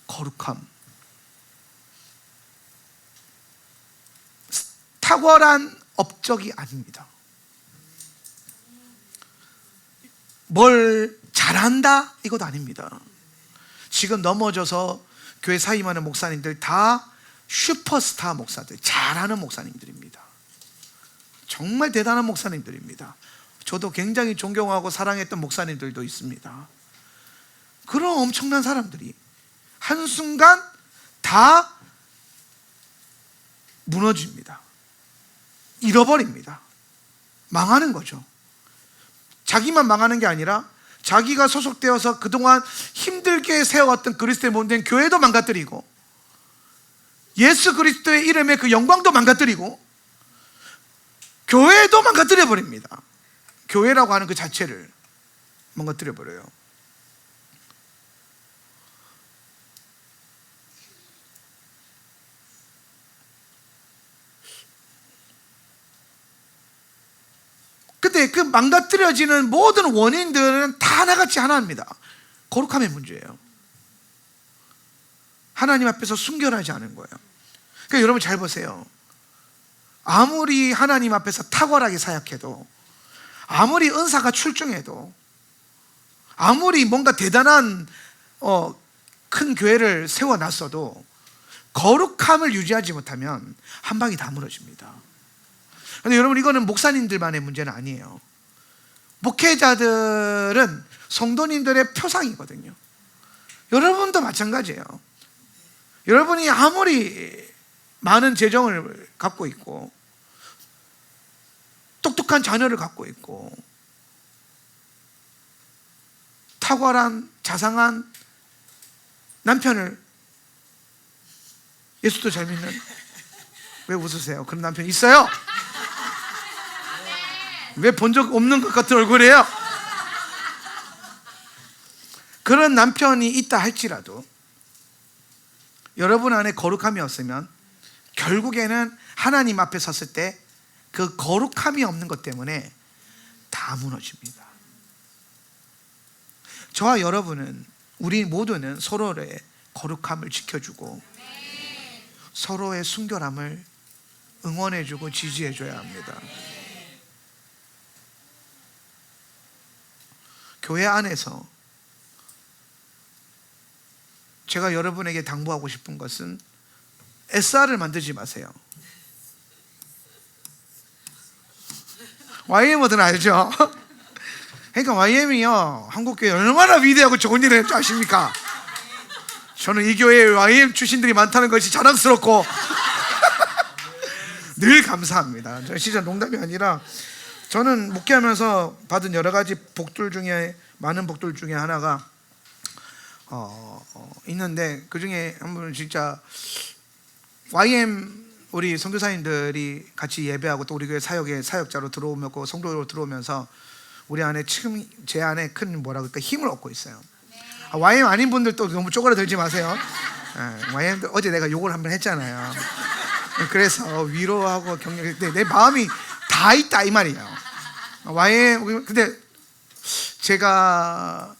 거룩함. 탁월한 업적이 아닙니다. 뭘 잘한다? 이것도 아닙니다. 지금 넘어져서 교회 사임하는 목사님들 다 슈퍼스타 목사들, 잘하는 목사님들입니다. 정말 대단한 목사님들입니다. 저도 굉장히 존경하고 사랑했던 목사님들도 있습니다. 그런 엄청난 사람들이 한순간 다 무너집니다. 잃어버립니다. 망하는 거죠. 자기만 망하는 게 아니라 자기가 소속되어서 그동안 힘들게 세워왔던 그리스도의 몸된 교회도 망가뜨리고, 예수 그리스도의 이름의 그 영광도 망가뜨리고, 교회도 망가뜨려 버립니다. 교회라고 하는 그 자체를 망가뜨려 버려요. 근데 그 망가뜨려지는 모든 원인들은 다 하나같이 하나입니다. 거룩함의 문제예요. 하나님 앞에서 순결하지 않은 거예요. 그러니까 여러분 잘 보세요. 아무리 하나님 앞에서 탁월하게 사역해도, 아무리 은사가 출중해도, 아무리 뭔가 대단한 큰 교회를 세워놨어도 거룩함을 유지하지 못하면 한 방이 다 무너집니다. 그런데 여러분, 이거는 목사님들만의 문제는 아니에요. 목회자들은 성도님들의 표상이거든요. 여러분도 마찬가지예요. 여러분이 아무리 많은 재정을 갖고 있고 똑똑한 자녀를 갖고 있고 탁월한 자상한 남편을, 예수도 잘 믿는, 왜 웃으세요? 그런 남편 있어요? 왜 본 적 없는 것 같은 얼굴이에요? 그런 남편이 있다 할지라도 여러분 안에 거룩함이 없으면 결국에는 하나님 앞에 섰을 때 그 거룩함이 없는 것 때문에 다 무너집니다. 저와 여러분은, 우리 모두는 서로의 거룩함을 지켜주고 서로의 순결함을 응원해주고 지지해줘야 합니다. 교회 안에서 제가 여러분에게 당부하고 싶은 것은 SR을 만들지 마세요. YM어든 알죠? 그러니까 YM이요, 한국교회 얼마나 위대하고 좋은 일을 했는지 아십니까? 저는 이 교회에 YM 출신들이 많다는 것이 자랑스럽고 늘 감사합니다. 저 진짜 농담이 아니라, 저는 목회하면서 받은 여러 가지 복들 중에, 많은 복들 중에 하나가 있는데, 그 중에 한 분은 진짜 YM 우리 선교사님들이 같이 예배하고 또 우리 교회 사역에 사역자로 들어오고 성도로 들어오면서 우리 안에 지금 제 안에 큰 뭐라 그럴까, 힘을 얻고 있어요. YM 아닌 분들도 너무 쪼그라들지 마세요. YM 어제 내가 욕을 한번 했잖아요. 그래서 위로하고 격려, 내 마음이 다 있다 이 말이에요. YM, 근데 제가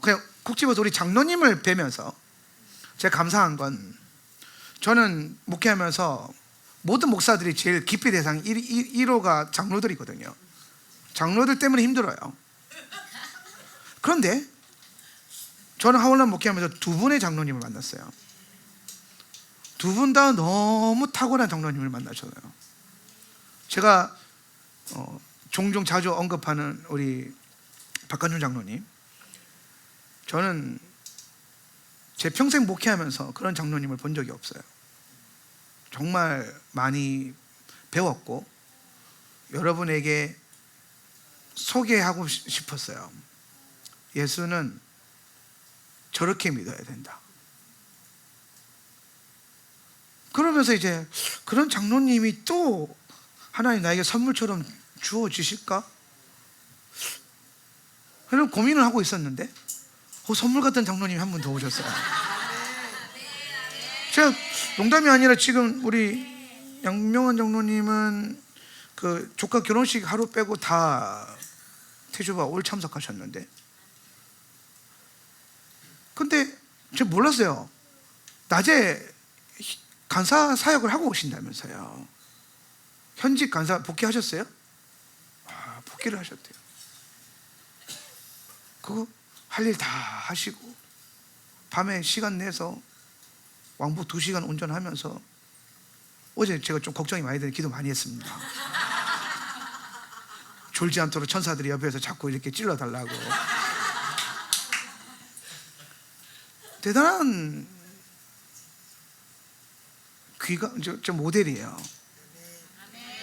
그냥 콕 집어서 우리 장로님을 뵈면서 제가 감사한 건, 저는 목회하면서 모든 목사들이 제일 기피 대상 1호가 장로들이거든요. 장로들 때문에 힘들어요. 그런데 저는 하월남 목회하면서 두 분의 장로님을 만났어요. 두 분 다 너무 탁월한 장로님을 만나셨어요. 제가 종종 자주 언급하는 우리 박관준 장로님, 저는 제 평생 목회하면서 그런 장로님을 본 적이 없어요. 정말 많이 배웠고 여러분에게 소개하고 싶었어요. 예수는 저렇게 믿어야 된다. 그러면서 이제 그런 장로님이 또 하나님 나에게 선물처럼 주어지실까? 그런 고민을 하고 있었는데 선물 같은 장로님이 한 분 더 오셨어요. 제가 농담이 아니라 지금 우리 양명원 장로님은 그 조카 결혼식 하루 빼고 다 태주바 올 참석하셨는데, 근데 제가 몰랐어요. 낮에 간사 사역을 하고 오신다면서요. 현직 간사 복귀하셨어요? 복귀를 하셨대요. 그거 할 일 다 하시고 밤에 시간 내서 왕복 2시간 운전하면서, 어제 제가 좀 걱정이 많이 되는 기도 많이 했습니다. 졸지 않도록 천사들이 옆에서 자꾸 이렇게 찔러달라고. 대단한 귀가 저 모델이에요.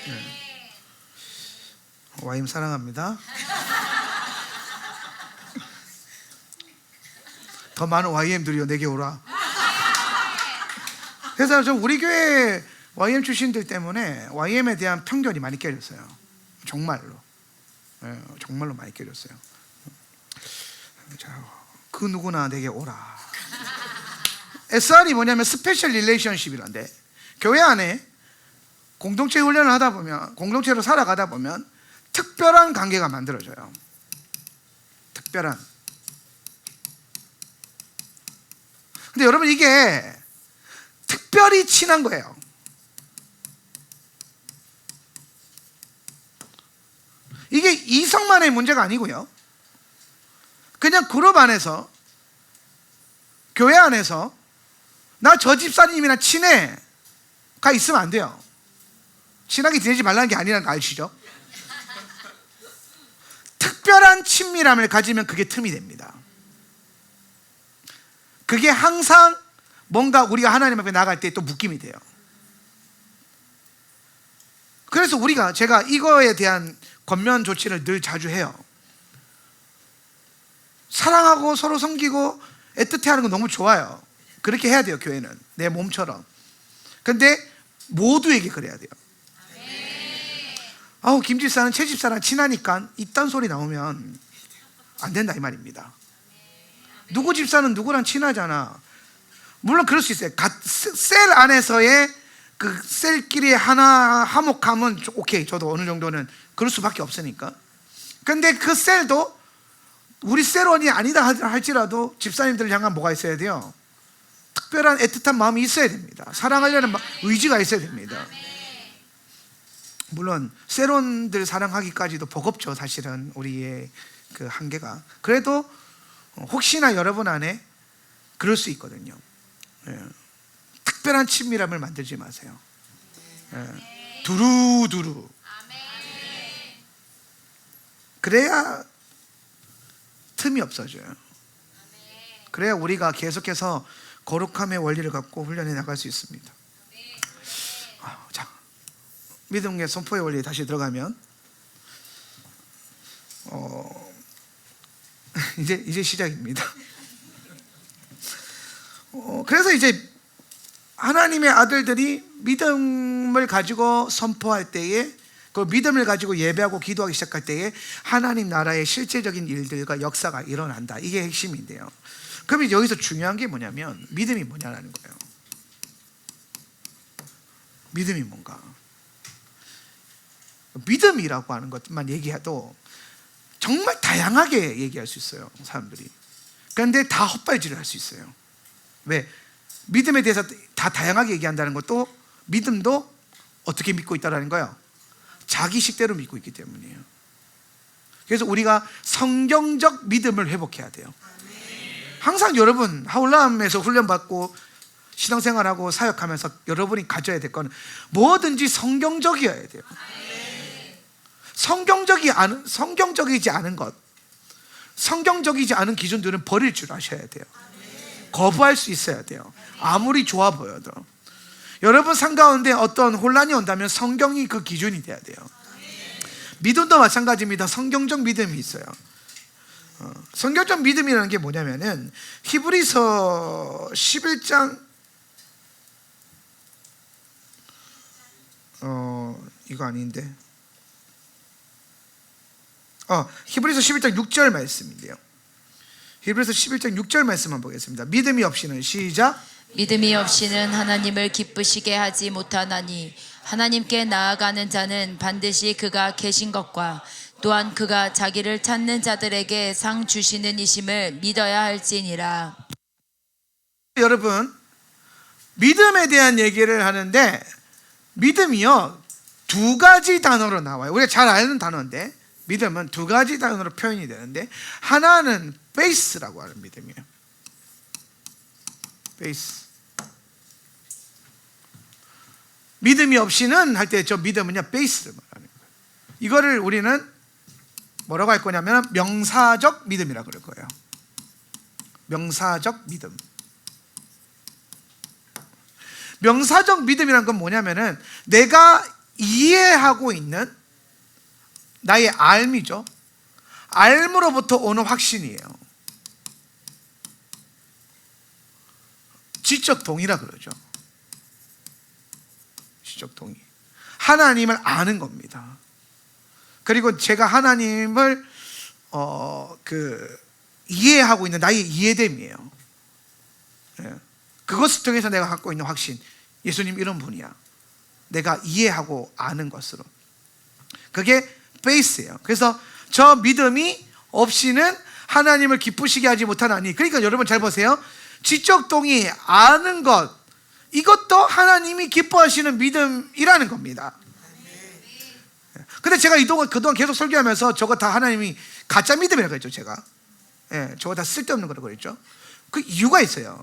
네. 와임 사랑합니다. 더 많은 YM들이요 내게 오라. 그래서 좀 우리 교회 YM 출신들 때문에 YM에 대한 편견이 많이 깨졌어요. 정말로. 정말로 많이 깨졌어요. 자, 그 누구나 내게 오라. SR이 뭐냐면 스페셜 릴레이션십이란데, 교회 안에 공동체 훈련을 하다 보면, 공동체로 살아가다 보면 특별한 관계가 만들어져요. 특별한. 근데 여러분, 이게 특별히 친한 거예요. 이게 이성만의 문제가 아니고요, 그냥 그룹 안에서, 교회 안에서 나 저 집사님이랑 친해가 있으면 안 돼요. 친하게 지내지 말라는 게 아니라는 거 아시죠? 특별한 친밀함을 가지면 그게 틈이 됩니다. 그게 항상 뭔가 우리가 하나님 앞에 나갈 때 또 묶임이 돼요. 그래서 제가 이거에 대한 권면 조치를 늘 자주 해요. 사랑하고 서로 섬기고 애틋해 하는 건 너무 좋아요. 그렇게 해야 돼요, 교회는. 내 몸처럼. 근데 모두에게 그래야 돼요. 김 집사는 최 집사랑 친하니까 이딴 소리 나오면 안 된다 이 말입니다. 누구 집사는 누구랑 친하잖아. 물론 그럴 수 있어요. 셀 안에서의 그 셀끼리 하나 화목함은 오케이, 저도 어느 정도는 그럴 수밖에 없으니까. 근데 그 셀도 우리 셀원이 아니다 할지라도 집사님들을 향한 뭐가 있어야 돼요? 특별한 애틋한 마음이 있어야 됩니다. 사랑하려는 의지가 있어야 됩니다. 물론 셀원들 사랑하기까지도 버겁죠, 사실은 우리의 그 한계가. 그래도 혹시나 여러분 안에 그럴 수 있거든요. 특별한 친밀함을 만들지 마세요. 두루두루. 그래야 틈이 없어져요. 그래야 우리가 계속해서 거룩함의 원리를 갖고 훈련해 나갈 수 있습니다. 자, 믿음의 선포의 원리에 다시 들어가면, 이제 시작입니다. 그래서 이제 하나님의 아들들이 믿음을 가지고 선포할 때에, 그 믿음을 가지고 예배하고 기도하기 시작할 때에 하나님 나라의 실제적인 일들과 역사가 일어난다. 이게 핵심인데요. 그럼 여기서 중요한 게 뭐냐면, 믿음이 뭐냐라는 거예요. 믿음이 뭔가. 믿음이라고 하는 것만 얘기해도 정말 다양하게 얘기할 수 있어요, 사람들이. 그런데 다 헛발질을 할 수 있어요. 왜? 믿음에 대해서 다 다양하게 얘기한다는 것도, 믿음도 어떻게 믿고 있다는 거예요? 자기 식대로 믿고 있기 때문이에요. 그래서 우리가 성경적 믿음을 회복해야 돼요. 항상 여러분 하울람에서 훈련받고 신앙생활하고 사역하면서 여러분이 가져야 될 건 뭐든지 성경적이어야 돼요. 성경적이지 않은 것, 성경적이지 않은 기준들은 버릴 줄 아셔야 돼요. 거부할 수 있어야 돼요. 아무리 좋아 보여도. 여러분 삶 가운데 어떤 혼란이 온다면 성경이 그 기준이 돼야 돼요. 믿음도 마찬가지입니다. 성경적 믿음이 있어요. 성경적 믿음이라는 게 뭐냐면은 히브리서 11장 이거 아닌데 히브리서 11장 6절 말씀인데요. 히브리서 11장 6절 말씀만 보겠습니다. 믿음이 없이는 시작. 믿음이 없이는 하나님을 기쁘시게 하지 못하나니 하나님께 나아가는 자는 반드시 그가 계신 것과 또한 그가 자기를 찾는 자들에게 상 주시는 이심을 믿어야 할지니라. 여러분, 믿음에 대한 얘기를 하는데 믿음이요 두 가지 단어로 나와요. 우리가 잘 아는 단어인데 믿음은 두 가지 단어로 표현이 되는데 하나는 베이스라고 하는 믿음이에요. 베이스. 믿음이 없이는 할 때 저 믿음은요 베이스를 말하는 거예요. 이거를 우리는 뭐라고 할 거냐면 명사적 믿음이라고 그럴 거예요. 명사적 믿음. 명사적 믿음이란 건 뭐냐면은 내가 이해하고 있는 나의 알미죠. 알므로부터 오는 확신이에요. 지적 동의라 그러죠. 지적 동의. 하나님을 아는 겁니다. 그리고 제가 하나님을 이해하고 있는 나의 이해됨이에요. 그것을 통해서 내가 갖고 있는 확신. 예수님 이런 분이야. 내가 이해하고 아는 것으로. 그게 베이스예요. 그래서 저 믿음이 없이는 하나님을 기쁘시게 하지 못하나니. 그러니까 여러분 잘 보세요. 지적 동의, 아는 것, 이것도 하나님이 기뻐하시는 믿음이라는 겁니다. 근데 제가 그동안 계속 설교하면서 저거 다 하나님이 가짜 믿음이라고 했죠. 제가 저거 다 쓸데없는 거라고 그랬죠. 그 이유가 있어요.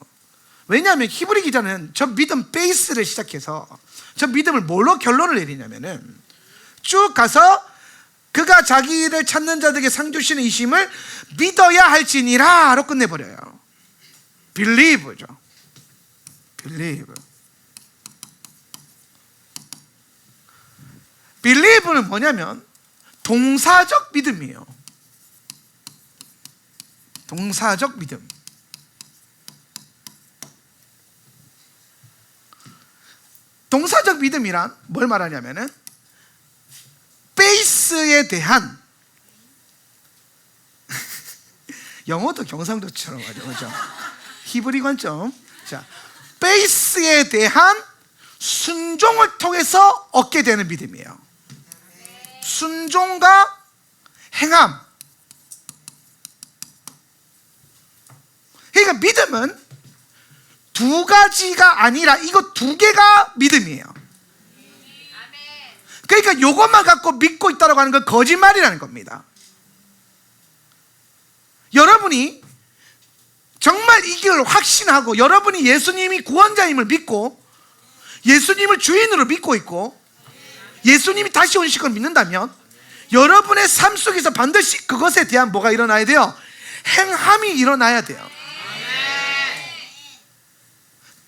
왜냐하면 히브리 기자는 저 믿음 베이스를 시작해서 저 믿음을 뭘로 결론을 내리냐면은 쭉 가서 그가 자기를 찾는 자들에게 상 주시는 이심을 믿어야 할지니라로 끝내버려요. believe죠. believe. believe는 뭐냐면 동사적 믿음이에요. 동사적 믿음. 동사적 믿음이란 뭘 말하냐면은 베이스에 대한 영어도 경상도처럼 하죠, 그렇죠? 히브리 관점. 자, 베이스에 대한 순종을 통해서 얻게 되는 믿음이에요. 순종과 행함. 그러니까 믿음은 두 가지가 아니라 이거 두 개가 믿음이에요. 그러니까 이것만 갖고 믿고 있다고 하는 건 거짓말이라는 겁니다. 여러분이 정말 이걸 확신하고 여러분이 예수님이 구원자임을 믿고 예수님을 주인으로 믿고 있고 예수님이 다시 오실 걸 믿는다면 여러분의 삶 속에서 반드시 그것에 대한 뭐가 일어나야 돼요? 행함이 일어나야 돼요.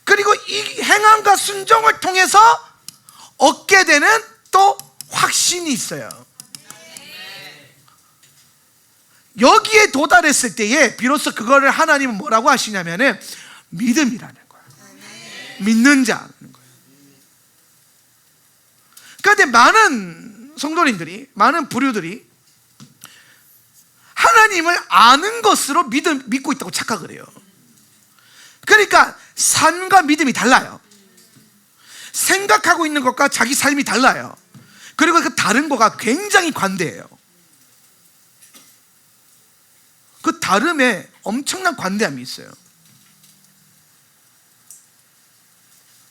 그리고 이 행함과 순종을 통해서 얻게 되는 또 확신이 있어요. 여기에 도달했을 때에 비로소 그거를 하나님은 뭐라고 하시냐면은 믿음이라는 거예요. 믿는 자라는 거예요. 그런데 많은 성도님들이, 많은 부류들이 하나님을 아는 것으로 믿고 있다고 착각을 해요. 그러니까 삶과 믿음이 달라요. 생각하고 있는 것과 자기 삶이 달라요. 그리고 그 다른 거가 굉장히 관대해요. 그 다름에 엄청난 관대함이 있어요.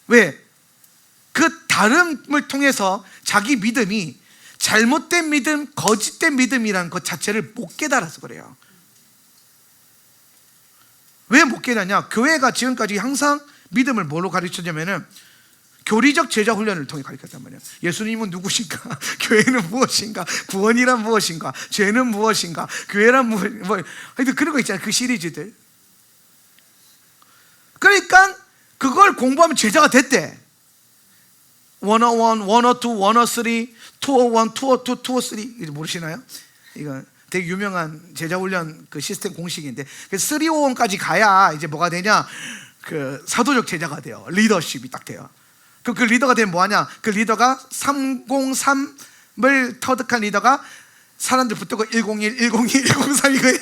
왜? 그 다름을 통해서 자기 믿음이 잘못된 믿음, 거짓된 믿음이라는 것 자체를 못 깨달아서 그래요. 왜 못 깨닫냐? 교회가 지금까지 항상 믿음을 뭘로 가르쳐주냐면은 교리적 제자 훈련을 통해 가르쳤단 말이에요. 예수님은 누구신가? 교회는 무엇인가? 구원이란 무엇인가? 죄는 무엇인가? 교회란 하여튼 그런 거 있잖아요. 그 시리즈들. 그러니까 그걸 공부하면 제자가 됐대. 101, 102, 103, 201, 202, 203 이거 모르시나요? 이거 되게 유명한 제자훈련 그 시스템 공식인데 301까지 가야 이제 뭐가 되냐? 그 사도적 제자가 돼요. 리더십이 딱 돼요. 그 리더가 되면 뭐하냐? 그 리더가 303을 터득한 리더가 사람들 붙들고 101, 102, 103 이거예요.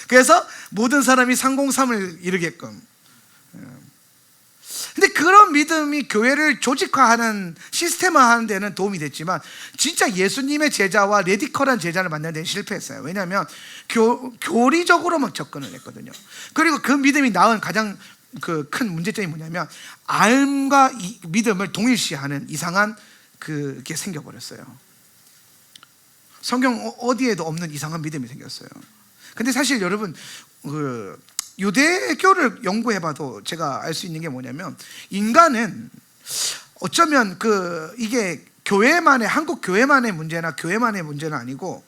그래서 모든 사람이 303을 이루게끔. 근데 그런 믿음이 교회를 조직화하는 시스템화하는 데는 도움이 됐지만 진짜 예수님의 제자와 레디컬한 제자를 만나는 데는 실패했어요. 왜냐하면 교리적으로만 접근을 했거든요. 그리고 그 믿음이 낳은 가장 그 큰 문제점이 뭐냐면 알과 믿음을 동일시하는 이상한 그게 생겨버렸어요. 성경 어디에도 없는 이상한 믿음이 생겼어요. 근데 사실 여러분 그 유대교를 연구해봐도 제가 알 수 있는 게 뭐냐면 인간은 어쩌면 이게 교회만의 한국 교회만의 문제나 교회만의 문제는 아니고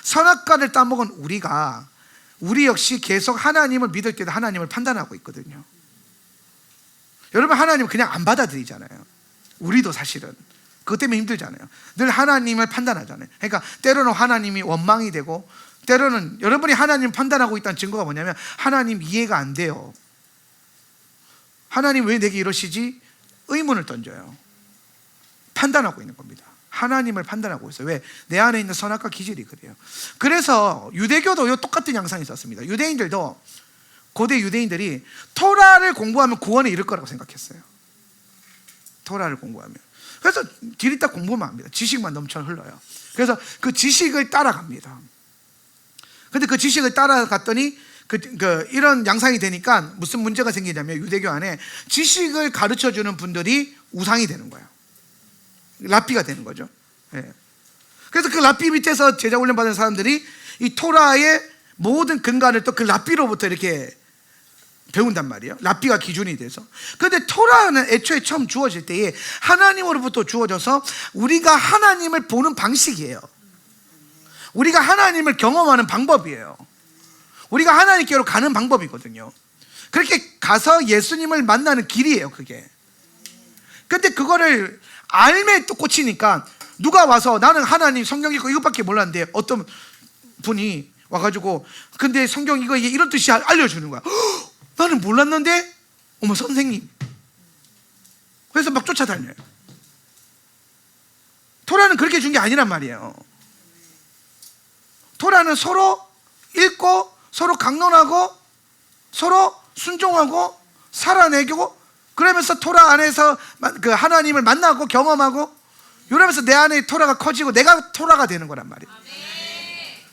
선악과를 따먹은 우리 역시 계속 하나님을 믿을 때도 하나님을 판단하고 있거든요. 여러분 하나님을 그냥 안 받아들이잖아요. 우리도 사실은 그것 때문에 힘들잖아요. 늘 하나님을 판단하잖아요. 그러니까 때로는 하나님이 원망이 되고 때로는 여러분이 하나님 판단하고 있다는 증거가 뭐냐면 하나님 이해가 안 돼요. 하나님 왜 내게 이러시지? 의문을 던져요. 판단하고 있는 겁니다. 하나님을 판단하고 있어요. 왜? 내 안에 있는 선악과 기질이 그래요. 그래서 유대교도 똑같은 양상이 있었습니다. 유대인들도 고대 유대인들이 토라를 공부하면 구원에 이를 거라고 생각했어요. 토라를 공부하면. 그래서 길이 딱 공부만 합니다. 지식만 넘쳐 흘러요. 그래서 그 지식을 따라갑니다. 근데 그 지식을 따라갔더니 이런 양상이 되니까 무슨 문제가 생기냐면 유대교 안에 지식을 가르쳐주는 분들이 우상이 되는 거예요. 랍비가 되는 거죠. 예. 그래서 그 랍비 밑에서 제자 훈련 받은 사람들이 이 토라의 모든 근간을 또 그 랍비로부터 이렇게 배운단 말이에요. 랍비가 기준이 돼서. 그런데 토라는 애초에 처음 주어질 때에 하나님으로부터 주어져서 우리가 하나님을 보는 방식이에요. 우리가 하나님을 경험하는 방법이에요. 우리가 하나님께로 가는 방법이거든요. 그렇게 가서 예수님을 만나는 길이에요, 그게. 근데 그거를 알매 또 꽂히니까 누가 와서 나는 하나님 성경 읽고 이것밖에 몰랐는데 어떤 분이 와가지고 근데 성경 이거 이런 뜻이 알려주는 거야. 헉, 나는 몰랐는데 어머 선생님. 그래서 막 쫓아다녀요. 토라는 그렇게 준 게 아니란 말이에요. 토라는 서로 읽고 서로 강론하고 서로 순종하고 살아내고 그러면서 토라 안에서 그 하나님을 만나고 경험하고 이러면서 내 안에 토라가 커지고 내가 토라가 되는 거란 말이에요.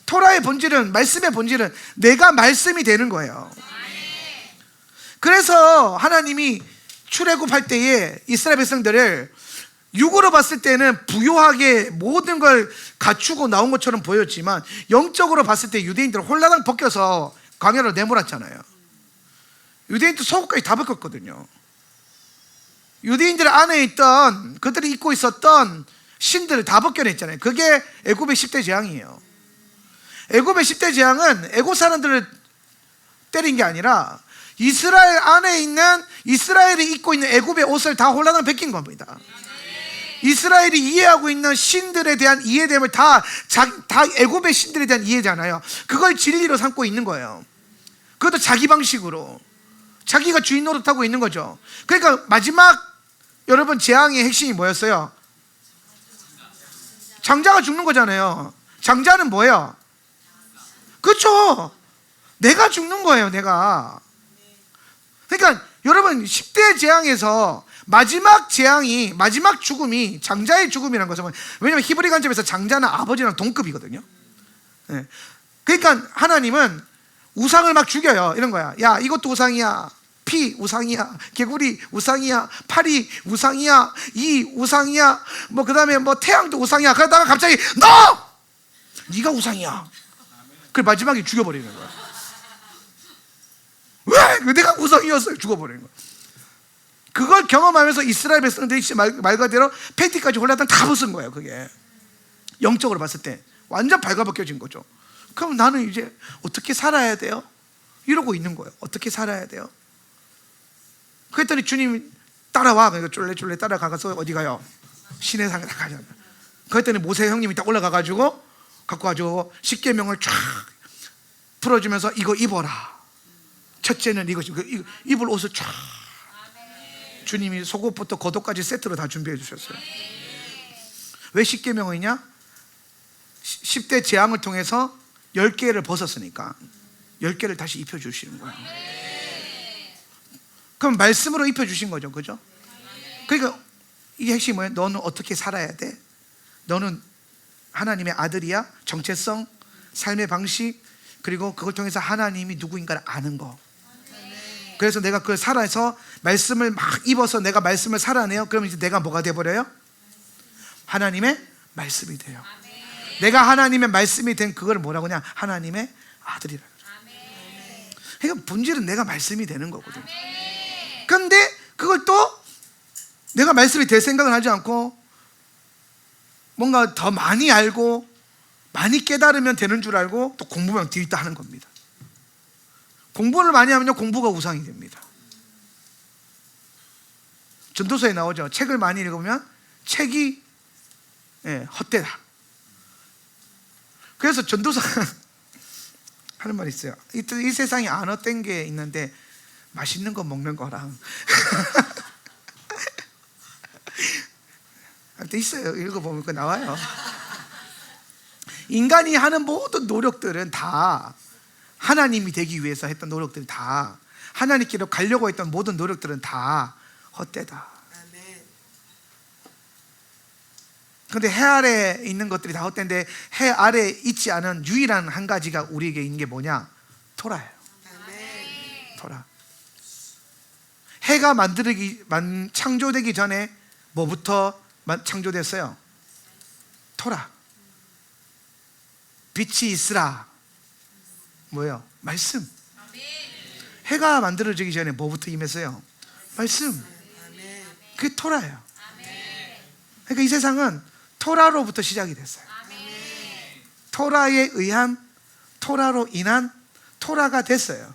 토라의 본질은 말씀의 본질은 내가 말씀이 되는 거예요. 그래서 하나님이 출애굽할 때에 이스라엘 백성들을 육으로 봤을 때는 부유하게 모든 걸 갖추고 나온 것처럼 보였지만 영적으로 봤을 때 유대인들은 홀라당 벗겨서 광야로 내몰았잖아요. 유대인들 속옷까지 다 벗겼거든요. 유대인들 안에 있던 그들이 입고 있었던 신들을 다 벗겨냈잖아요. 그게 애굽의 10대 재앙이에요. 애굽의 10대 재앙은 애굽 사람들을 때린 게 아니라 이스라엘 안에 있는 이스라엘이 입고 있는 애굽의 옷을 다 홀라당 벗긴 겁니다. 이스라엘이 이해하고 있는 신들에 대한 이해됨을 다 애굽의 신들에 대한 이해잖아요. 그걸 진리로 삼고 있는 거예요. 그것도 자기 방식으로 자기가 주인 노릇하고 있는 거죠. 그러니까 마지막 여러분 재앙의 핵심이 뭐였어요? 장자가 죽는 거잖아요. 장자는 뭐예요? 그렇죠. 내가 죽는 거예요. 내가. 그러니까 여러분 10대 재앙에서 마지막 재앙이 마지막 죽음이 장자의 죽음이라는 것은 왜냐하면 히브리 관점에서 장자는 아버지랑 동급이거든요. 네. 그러니까 하나님은 우상을 막 죽여요. 이런 거야. 야 이것도 우상이야. 피 우상이야. 개구리 우상이야. 파리 우상이야. 이 우상이야. 뭐 그다음에 뭐 태양도 우상이야. 그러다가 갑자기 너! 네가 우상이야. 그 마지막에 죽여버리는 거야. 왜? 내가 우상이었어요. 죽어버리는 거야. 그걸 경험하면서 이스라엘 백성들이 말 그대로 팬티까지 홀라당 다 벗은 거예요. 그게 영적으로 봤을 때 완전 발가벗겨진 거죠. 그럼 나는 이제 어떻게 살아야 돼요? 이러고 있는 거예요. 어떻게 살아야 돼요? 그랬더니 주님이 따라와. 그러니까 쫄래쫄래 따라가서 어디 가요? 시내산에 가잖아요. 그랬더니 모세 형님이 딱 올라가가지고 갖고 가지고 십계명을 쫙 풀어주면서 이거 입어라. 첫째는 이것이 입을 옷을 쫙 주님이 속옷부터 겉옷까지 세트로 다 준비해 주셨어요. 왜 십계명이냐? 10대 재앙을 통해서 10개를 벗었으니까 10개를 다시 입혀주시는 거예요. 그럼 말씀으로 입혀주신 거죠. 그죠? 그러니까 이게 핵심이 뭐예요? 너는 어떻게 살아야 돼? 너는 하나님의 아들이야. 정체성, 삶의 방식, 그리고 그걸 통해서 하나님이 누구인가를 아는 거. 그래서 내가 그걸 살아서 말씀을 막 입어서 내가 말씀을 살아내요. 그러면 이제 내가 뭐가 돼버려요? 하나님의 말씀이 돼요. 내가 하나님의 말씀이 된 그걸 뭐라고 하냐? 하나님의 아들이라. 그러니까 본질은 내가 말씀이 되는 거거든요. 그런데 그걸 또 내가 말씀이 될 생각을 하지 않고 뭔가 더 많이 알고 많이 깨달으면 되는 줄 알고 또 공부만 뒤있다 하는 겁니다. 공부를 많이 하면요 공부가 우상이 됩니다. 전도서에 나오죠. 책을 많이 읽으면 책이 헛되다. 그래서 전도사 하는 말이 있어요. 이 세상에 안 헛된 게 있는데 맛있는 거 먹는 거랑 할 때 있어요. 읽어보면 그 나와요. 인간이 하는 모든 노력들은 다 하나님이 되기 위해서 했던 노력들은 다 하나님께로 가려고 했던 모든 노력들은 다 헛되다. 그런데 해 아래에 있는 것들이 다 헛된데 해 아래에 있지 않은 유일한 한 가지가 우리에게 있는 게 뭐냐? 토라예요. 토라. 해가 창조되기 전에 뭐부터 창조됐어요? 토라. 빛이 있으라. 뭐예요? 말씀. 해가 만들어지기 전에 뭐부터 임했어요? 말씀. 그게 토라예요. 그러니까 이 세상은 토라로부터 시작이 됐어요. 토라에 의한, 토라로 인한 토라가 됐어요.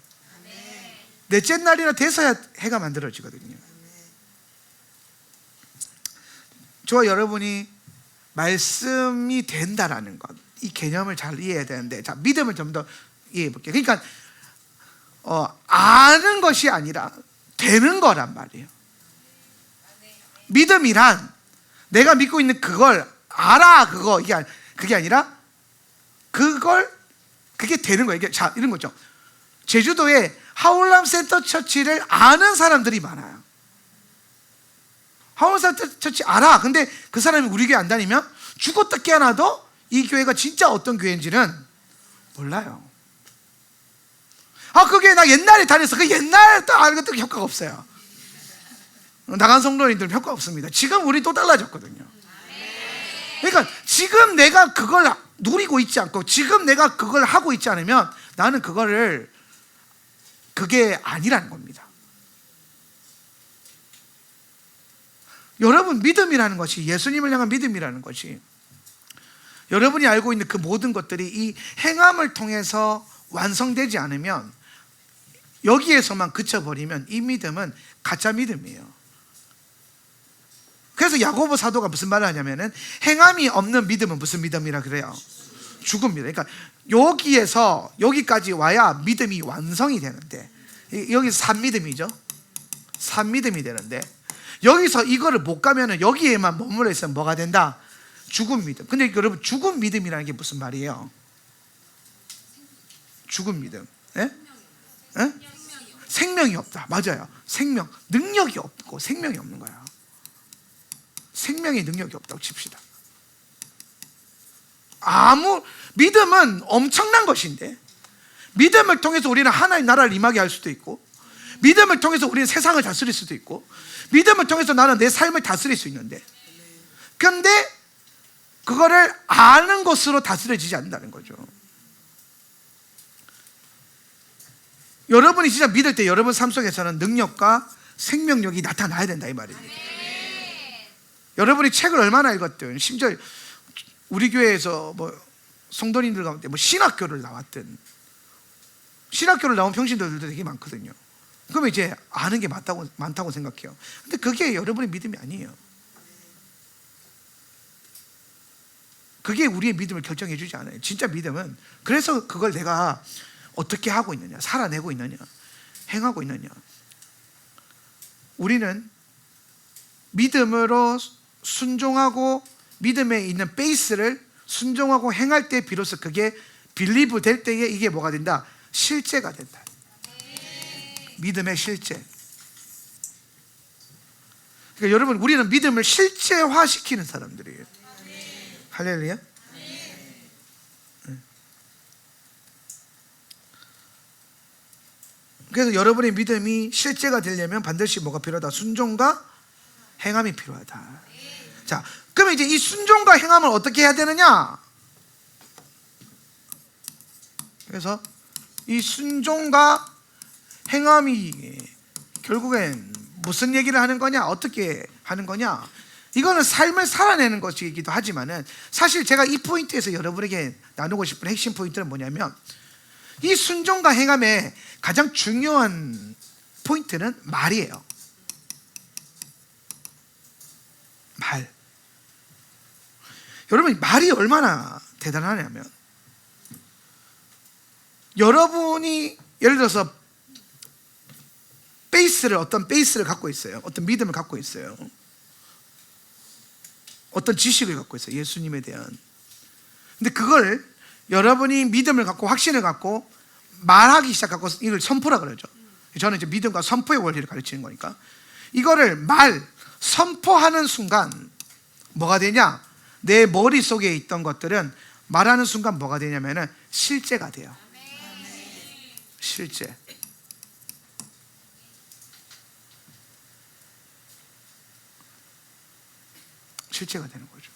넷째 날이나 돼서야 해가 만들어지거든요. 저와 여러분이 말씀이 된다라는 것, 이 개념을 잘 이해해야 되는데, 자, 믿음을 좀 더 이해해 볼게요. 그러니까 아는 것이 아니라 되는 거란 말이에요. 믿음이란 내가 믿고 있는 그걸 알아, 그게 아니라 그게 되는 거예요. 자, 이런 거죠. 제주도에 하울람 센터 처치를 아는 사람들이 많아요. 하울람 센터 처치 알아. 근데 그 사람이 우리 교회 안 다니면 죽었다 깨어나도 이 교회가 진짜 어떤 교회인지는 몰라요. 그게 나 옛날에 다녔어. 그 옛날에 또 아는 것도 효과가 없어요. 나간 성도님들은 효과 없습니다. 지금 우리 또 달라졌거든요. 그러니까 지금 내가 그걸 누리고 있지 않고 지금 내가 그걸 하고 있지 않으면 나는 그게 아니라는 겁니다. 여러분, 믿음이라는 것이, 예수님을 향한 믿음이라는 것이, 여러분이 알고 있는 그 모든 것들이 이 행함을 통해서 완성되지 않으면, 여기에서만 그쳐버리면 이 믿음은 가짜 믿음이에요. 그래서 야고보 사도가 무슨 말을 하냐면은 행함이 없는 믿음은 무슨 믿음이라 그래요? 죽은 믿음. 그러니까 여기에서 여기까지 와야 믿음이 완성이 되는데, 여기서 산믿음이죠. 산믿음이 되는데 여기서 이거를 못 가면은 여기에만 머물러 있으면 뭐가 된다? 죽은 믿음. 근데 여러분, 죽은 믿음이라는 게 무슨 말이에요? 죽은 믿음. 예? 예? 생명이 없다. 맞아요. 생명, 능력이 없고 생명이 없는 거야. 생명의 능력이 없다고 칩시다. 믿음은 엄청난 것인데, 믿음을 통해서 우리는 하나님 나라를 임하게 할 수도 있고, 믿음을 통해서 우리는 세상을 다스릴 수도 있고, 믿음을 통해서 나는 내 삶을 다스릴 수 있는데, 그런데 그거를 아는 것으로 다스려지지 않는다는 거죠. 여러분이 진짜 믿을 때 여러분 삶 속에서는 능력과 생명력이 나타나야 된다 이 말이에요. 여러분이 책을 얼마나 읽었든, 심지어 우리 교회에서 뭐 성도님들 가운데 뭐 신학교를 나왔든, 신학교를 나온 평신도들도 되게 많거든요. 그러면 이제 아는 게 많다고 생각해요. 근데 그게 여러분의 믿음이 아니에요. 그게 우리의 믿음을 결정해 주지 않아요. 진짜 믿음은, 그래서 그걸 내가 어떻게 하고 있느냐, 살아내고 있느냐, 행하고 있느냐. 우리는 믿음으로 순종하고 믿음에 있는 베이스를 순종하고 행할 때 비로소 그게 빌리브 될 때에 이게 뭐가 된다? 실제가 된다. 믿음의 실제. 그러니까 여러분, 우리는 믿음을 실제화시키는 사람들이에요. 할렐루야. 그래서 여러분의 믿음이 실제가 되려면 반드시 뭐가 필요하다? 순종과 행함이 필요하다. 자, 그러면 이제 이 순종과 행함을 어떻게 해야 되느냐? 그래서 이 순종과 행함이 결국엔 무슨 얘기를 하는 거냐? 어떻게 하는 거냐? 이거는 삶을 살아내는 것이기도 하지만은, 사실 제가 이 포인트에서 여러분에게 나누고 싶은 핵심 포인트는 뭐냐면, 이 순종과 행함의 가장 중요한 포인트는 말이에요. 말. 여러분, 말이 얼마나 대단하냐면, 여러분이 예를 들어서 어떤 베이스를 갖고 있어요. 어떤 믿음을 갖고 있어요. 어떤 지식을 갖고 있어요. 예수님에 대한. 근데 그걸 여러분이 믿음을 갖고 확신을 갖고 말하기 시작하고, 이걸 선포라 그러죠. 저는 이제 믿음과 선포의 원리를 가르치는 거니까, 이거를 선포하는 순간 뭐가 되냐? 내 머릿속에 있던 것들은 말하는 순간 뭐가 되냐면은 실제가 돼요. 실제. 실제가 되는 거죠.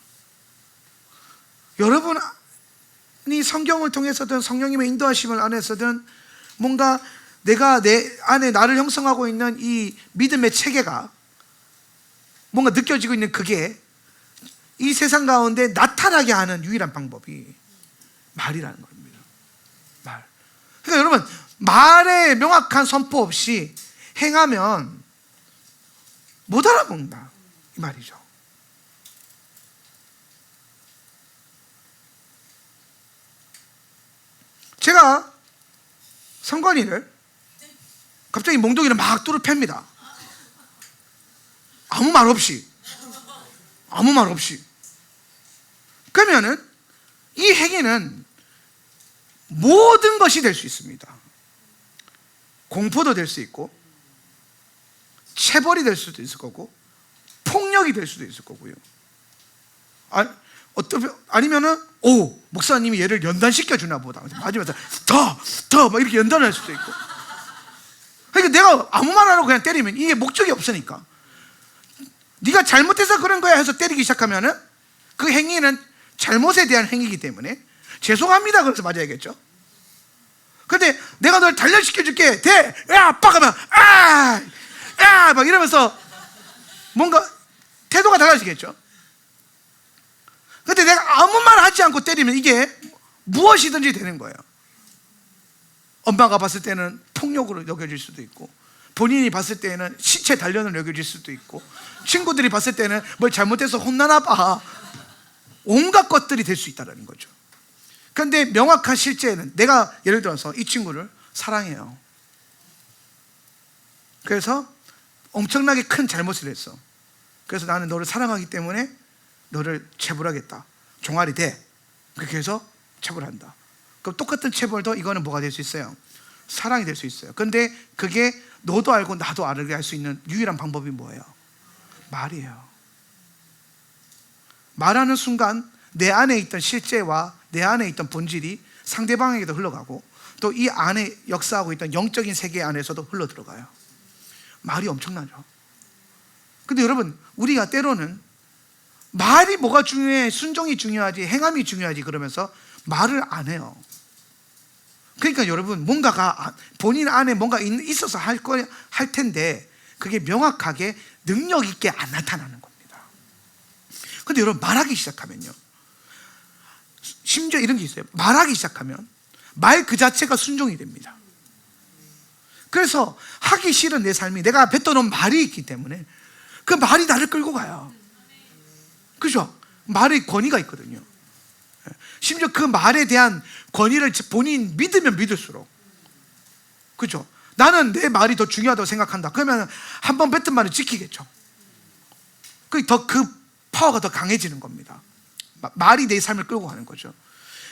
여러분이 성경을 통해서든 성령님의 인도하심을 안에서든 뭔가 내가 내 안에 나를 형성하고 있는 이 믿음의 체계가 뭔가 느껴지고 있는, 그게 이 세상 가운데 나타나게 하는 유일한 방법이 말이라는 겁니다. 말. 그러니까 여러분, 말에 명확한 선포 없이 행하면 못 알아본다 이 말이죠. 제가 성관이를 갑자기 몽둥이를 막 뚜를 팹니다. 아무 말 없이. 그러면은 이 행위는 모든 것이 될 수 있습니다. 공포도 될 수 있고, 체벌이 될 수도 있을 거고, 폭력이 될 수도 있을 거고요. 아니면은 목사님이 얘를 연단시켜 주나 보다. 맞으면서 더 막 이렇게 연단을 할 수도 있고. 그러니까 내가 아무 말 안 하고 그냥 때리면 이게 목적이 없으니까, 네가 잘못해서 그런 거야 해서 때리기 시작하면은 그 행위는 잘못에 대한 행위이기 때문에 죄송합니다 그래서 맞아야겠죠. 근데 내가 널 단련시켜 줄게, 야 빡 하면 막 이러면서 뭔가 태도가 달라지겠죠. 근데 내가 아무 말 하지 않고 때리면 이게 무엇이든지 되는 거예요. 엄마가 봤을 때는 폭력으로 여겨질 수도 있고, 본인이 봤을 때는 시체 단련으로 여겨질 수도 있고, 친구들이 봤을 때는 뭘 잘못해서 혼나나 봐, 온갖 것들이 될 수 있다는 거죠. 그런데 명확한 실제는, 내가 예를 들어서 이 친구를 사랑해요. 그래서 엄청나게 큰 잘못을 했어. 그래서 나는 너를 사랑하기 때문에 너를 체벌하겠다. 종아리 돼. 그렇게 해서 체벌한다. 그럼 똑같은 체벌도 이거는 뭐가 될 수 있어요? 사랑이 될 수 있어요. 그런데 그게 너도 알고 나도 알게 할 수 있는 유일한 방법이 뭐예요? 말이에요. 말하는 순간 내 안에 있던 실제와 내 안에 있던 본질이 상대방에게도 흘러가고, 또 이 안에 역사하고 있던 영적인 세계 안에서도 흘러 들어가요. 말이 엄청나죠. 근데 여러분, 우리가 때로는 말이 뭐가 중요해, 순종이 중요하지, 행함이 중요하지 그러면서 말을 안 해요. 그러니까 여러분, 뭔가가 본인 안에 뭔가 있어서 할 텐데 그게 명확하게 능력 있게 안 나타나는 겁니다. 근데 여러분, 말하기 시작하면요, 심지어 이런 게 있어요. 말하기 시작하면 말 그 자체가 순종이 됩니다. 그래서 하기 싫은 내 삶이 내가 뱉어놓은 말이 있기 때문에 그 말이 나를 끌고 가요. 그죠? 말의 권위가 있거든요. 심지어 그 말에 대한 권위를 본인 믿으면 믿을수록, 그죠? 나는 내 말이 더 중요하다고 생각한다. 그러면 한 번 뱉은 말을 지키겠죠. 그 파워가 더 강해지는 겁니다. 말이 내 삶을 끌고 가는 거죠.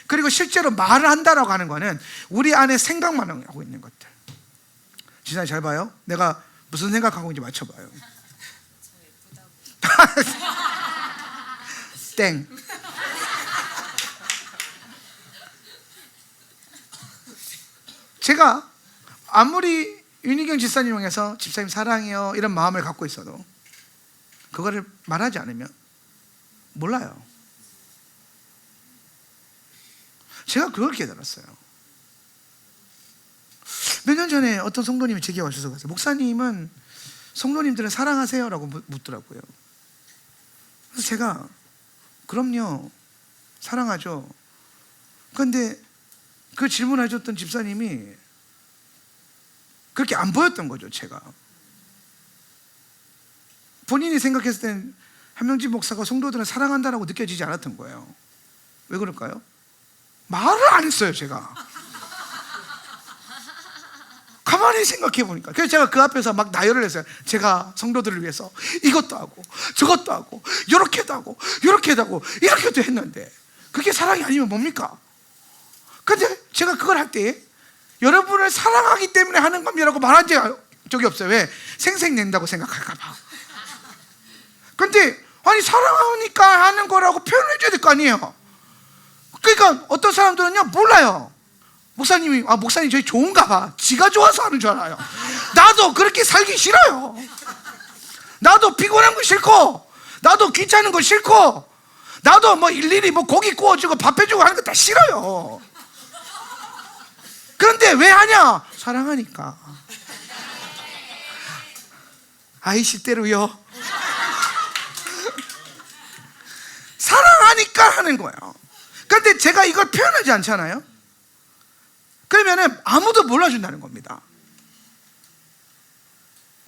그리고 실제로 말을 한다라고 하는 거는 우리 안에 생각만 하고 있는 것들. 지산이 잘 봐요. 내가 무슨 생각하고 있는지 맞춰봐요. 땡. 제가 아무리 윤희경 집사님 향해서 집사님 사랑해요 이런 마음을 갖고 있어도 그거를 말하지 않으면 몰라요. 제가 그걸 깨달았어요. 몇 년 전에 어떤 성도님이 제게 오셔서 그랬어요. 목사님은 성도님들을 사랑하세요? 라고 묻더라고요. 그래서 제가 그럼요, 사랑하죠. 그런데 그 질문을 해줬던 집사님이 그렇게 안 보였던 거죠. 제가 본인이 생각했을 땐 한명진 목사가 성도들을 사랑한다라고 느껴지지 않았던 거예요. 왜 그럴까요? 말을 안 했어요. 제가 가만히 생각해 보니까. 그래서 제가 그 앞에서 막 나열을 했어요. 제가 성도들을 위해서 이것도 하고 저것도 하고 이렇게도 하고 이렇게도 하고 이렇게도 했는데 그게 사랑이 아니면 뭡니까? 근데 제가 그걸 할 때 여러분을 사랑하기 때문에 하는 겁니다라고 말한 적이 없어요. 왜? 생색낸다고 생각할까 봐. 근데 아니 사랑하니까 하는 거라고 표현해 줘야 될 거 아니에요. 그러니까 어떤 사람들은요, 몰라요. 목사님이 목사님 저희 좋은가 봐. 지가 좋아서 하는 줄 알아요. 나도 그렇게 살기 싫어요. 나도 피곤한 거 싫고, 나도 귀찮은 거 싫고, 나도 뭐 일일이 뭐 고기 구워주고 밥 해주고 하는 거 다 싫어요. 그런데 왜 하냐? 사랑하니까. 아이 실대로요. 사랑하니까 하는 거예요. 그런데 제가 이걸 표현하지 않잖아요. 그러면은 아무도 몰라준다는 겁니다.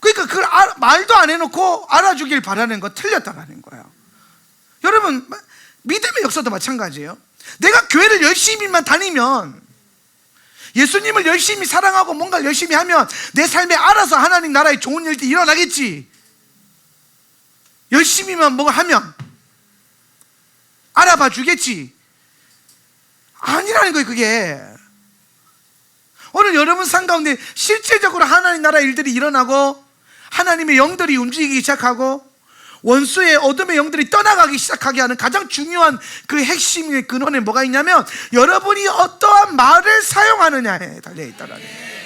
그러니까 그걸 말도 안 해놓고 알아주길 바라는 건 틀렸다라는 거예요. 여러분, 믿음의 역사도 마찬가지예요. 내가 교회를 열심히만 다니면, 예수님을 열심히 사랑하고 뭔가를 열심히 하면 내 삶에 알아서 하나님 나라에 좋은 일들이 일어나겠지. 열심히만 뭐 하면 알아봐 주겠지. 아니라는 거예요. 그게 오늘 여러분 삶 가운데 실제적으로 하나님 나라 일들이 일어나고 하나님의 영들이 움직이기 시작하고 원수의 어둠의 영들이 떠나가기 시작하게 하는 가장 중요한 그 핵심의 근원에 뭐가 있냐면 여러분이 어떠한 말을 사용하느냐에 달려있다라는 거예요.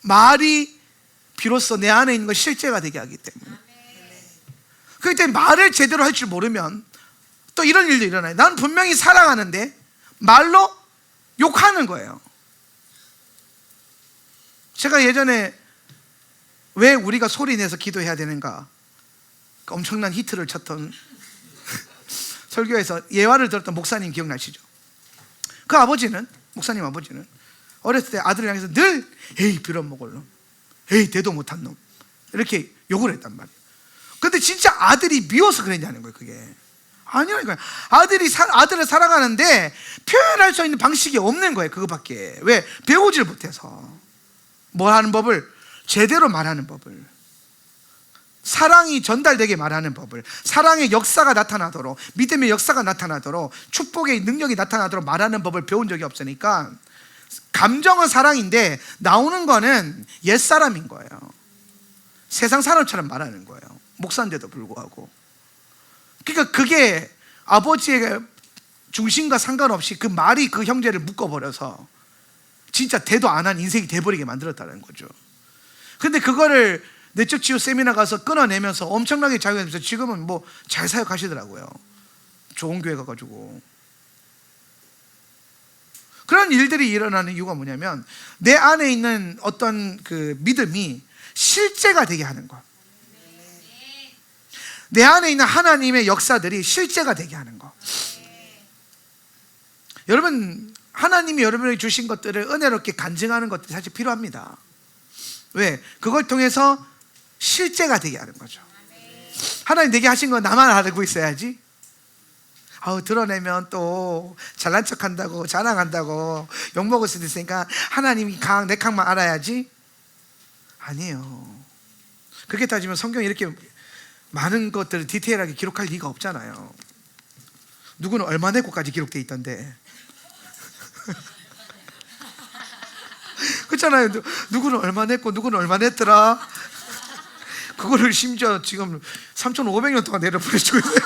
말이 비로소 내 안에 있는 건 실제가 되게 하기 때문에. 그렇기 때문에 말을 제대로 할 줄 모르면 또 이런 일도 일어나요. 난 분명히 사랑하는데 말로 욕하는 거예요. 제가 예전에 왜 우리가 소리 내서 기도해야 되는가 엄청난 히트를 쳤던 설교에서 예화를 들었던 목사님 기억나시죠? 그 아버지는, 목사님 아버지는 어렸을 때 아들을 향해서 늘 에이 빌어먹을 놈, 에이 대도 못한 놈 이렇게 욕을 했단 말이에요. 근데 진짜 아들이 미워서 그랬냐는 거예요. 그게 아니라니까요. 아들을 사랑하는데 표현할 수 있는 방식이 없는 거예요. 그거밖에. 왜? 배우질 못해서. 뭘 하는 법을? 제대로 말하는 법을, 사랑이 전달되게 말하는 법을, 사랑의 역사가 나타나도록, 믿음의 역사가 나타나도록, 축복의 능력이 나타나도록 말하는 법을 배운 적이 없으니까 감정은 사랑인데 나오는 거는 옛사람인 거예요. 세상 사람처럼 말하는 거예요. 목사인데도 불구하고. 그러니까 그게 아버지의 중심과 상관없이 그 말이 그 형제를 묶어버려서 진짜 대도 안 한 인생이 돼버리게 만들었다는 거죠. 근데 그거를 내적 치유 세미나 가서 끊어내면서 엄청나게 자유하면서 지금은 뭐 잘 사역하시더라고요. 좋은 교회 가가지고. 그런 일들이 일어나는 이유가 뭐냐면 내 안에 있는 어떤 그 믿음이 실제가 되게 하는 것. 내 안에 있는 하나님의 역사들이 실제가 되게 하는 것. 여러분, 하나님이 여러분에게 주신 것들을 은혜롭게 간증하는 것들이 사실 필요합니다. 왜? 그걸 통해서 실제가 되게 하는 거죠. 하나님 내게 하신 건 나만 알고 있어야지. 드러내면 또 잘난 척한다고 자랑한다고 욕먹을 수도 있으니까 하나님이 강, 내 강만 알아야지. 아니에요. 그렇게 따지면 성경이 이렇게 많은 것들을 디테일하게 기록할 리가 없잖아요. 누구는 얼마 냈고까지 기록되어 있던데. 그렇잖아요. 누구는 얼마 냈고 누구는 얼마 냈더라. 그거를 심지어 지금 3,500년 동안 내려 보내주고 있어요.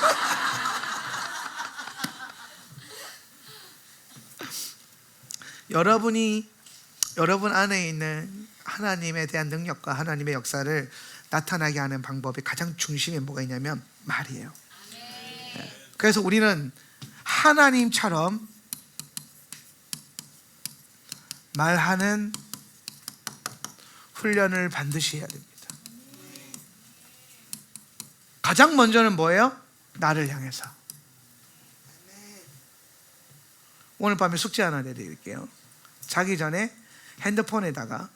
여러분 안에 있는 하나님에 대한 능력과 하나님의 역사를 나타나게 하는 방법의 가장 중심에 뭐가 있냐면 말이에요. 그래서 우리는 하나님처럼 말하는 훈련을 반드시 해야 됩니다. 가장 먼저는 뭐예요? 나를 향해서. 오늘 밤에 숙제 하나 내드릴게요. 자기 전에 핸드폰에다가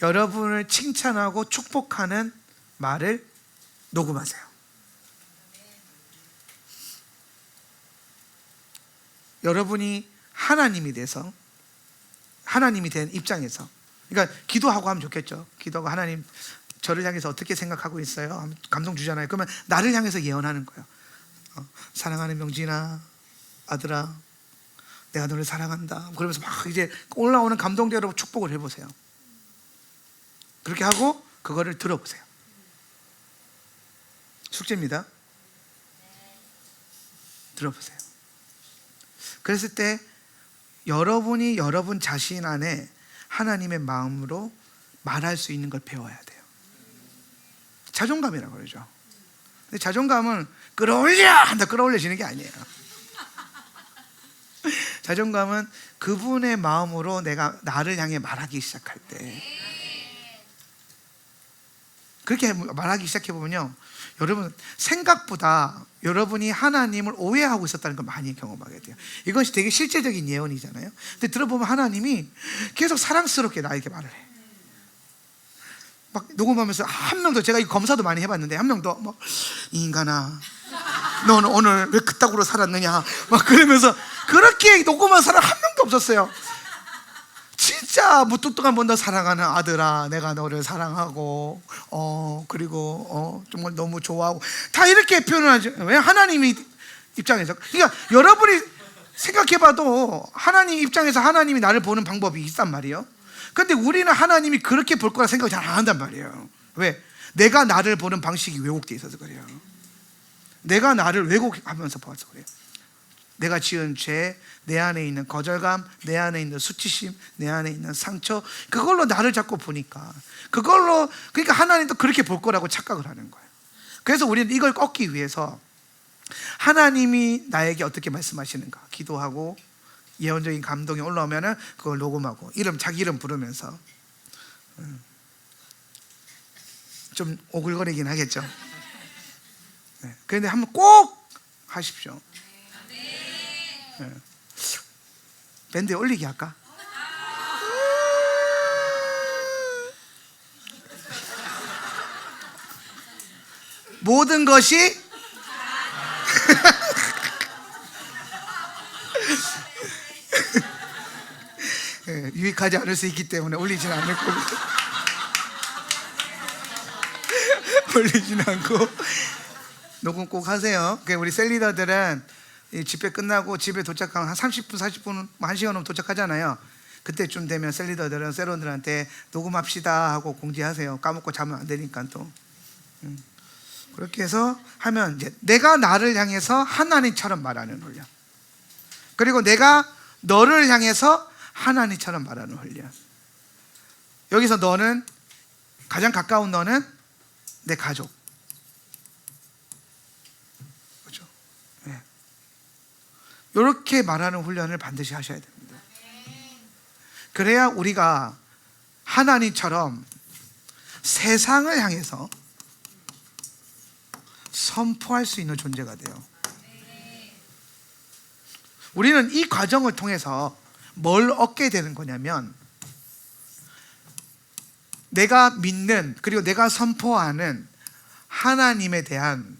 여러분을 칭찬하고 축복하는 말을 녹음하세요. 여러분이 하나님이 돼서, 하나님이 된 입장에서, 그러니까 기도하고 하면 좋겠죠. 기도하고 하나님 저를 향해서 어떻게 생각하고 있어요? 감동 주잖아요. 그러면 나를 향해서 예언하는 거예요. 사랑하는 명진아, 아들아, 내가 너를 사랑한다. 그러면서 막 이제 올라오는 감동대로 축복을 해보세요. 그렇게 하고 그거를 들어보세요. 숙제입니다. 들어보세요. 그랬을 때 여러분이 여러분 자신 안에 하나님의 마음으로 말할 수 있는 걸 배워야 돼요. 자존감이라고 그러죠. 근데 자존감은 끌어올려! 한다 끌어올려지는 게 아니에요. 자존감은 그분의 마음으로 내가 나를 향해 말하기 시작할 때, 그렇게 말하기 시작해보면요, 여러분 생각보다 여러분이 하나님을 오해하고 있었다는 걸 많이 경험하게 돼요. 이것이 되게 실제적인 예언이잖아요. 근데 들어보면 하나님이 계속 사랑스럽게 나에게 말을 해. 막 녹음하면서 한 명도, 제가 이 검사도 많이 해봤는데 한 명도 뭐, 이 인간아 너는 오늘 왜 그따구로 살았느냐 막 그러면서, 그렇게 녹음한 사람 한 명도 없었어요. 진짜 무뚝뚝한 분도 사랑하는 아들아, 내가 너를 사랑하고 그리고 정말 너무 좋아하고, 다 이렇게 표현하죠. 왜? 하나님이 입장에서. 그러니까 여러분이 생각해봐도 하나님 입장에서 하나님이 나를 보는 방법이 있단 말이에요. 근데 우리는 하나님이 그렇게 볼 거라 생각 잘 안 한단 말이에요. 왜? 내가 나를 보는 방식이 왜곡되어 있어서 그래요. 내가 나를 왜곡하면서 봐서 그래요. 내가 지은 죄, 내 안에 있는 거절감, 내 안에 있는 수치심, 내 안에 있는 상처, 그걸로 나를 자꾸 보니까, 그걸로, 그러니까 하나님도 그렇게 볼 거라고 착각을 하는 거예요. 그래서 우리는 이걸 꺾기 위해서 하나님이 나에게 어떻게 말씀하시는가 기도하고, 예언적인 감동이 올라오면은 그걸 녹음하고, 자기 이름 부르면서, 좀 오글거리긴 하겠죠. 네. 그런데 한번 꼭 하십시오. 네. 밴드에 올리기 할까? 모든 것이 네, 유익하지 않을 수 있기 때문에 올리지는 않을 거고 올리지는 않고 녹음 꼭 하세요. 우리 셀리더들은 집회 끝나고 집에 도착하면 한 30분, 40분, 1시간 넘으면 도착하잖아요. 그때쯤 되면 셀리더들은 세론들한테 녹음합시다 하고 공지하세요. 까먹고 자면 안 되니까 또. 그렇게 해서 하면 이제 내가 나를 향해서 하나님처럼 말하는 훈련, 그리고 내가 너를 향해서 하나님처럼 말하는 훈련. 여기서 너는, 가장 가까운 너는 내 가족, 그렇죠? 네. 이렇게 말하는 훈련을 반드시 하셔야 됩니다. 그래야 우리가 하나님처럼 세상을 향해서 선포할 수 있는 존재가 돼요. 우리는 이 과정을 통해서 뭘 얻게 되는 거냐면, 내가 믿는, 그리고 내가 선포하는 하나님에 대한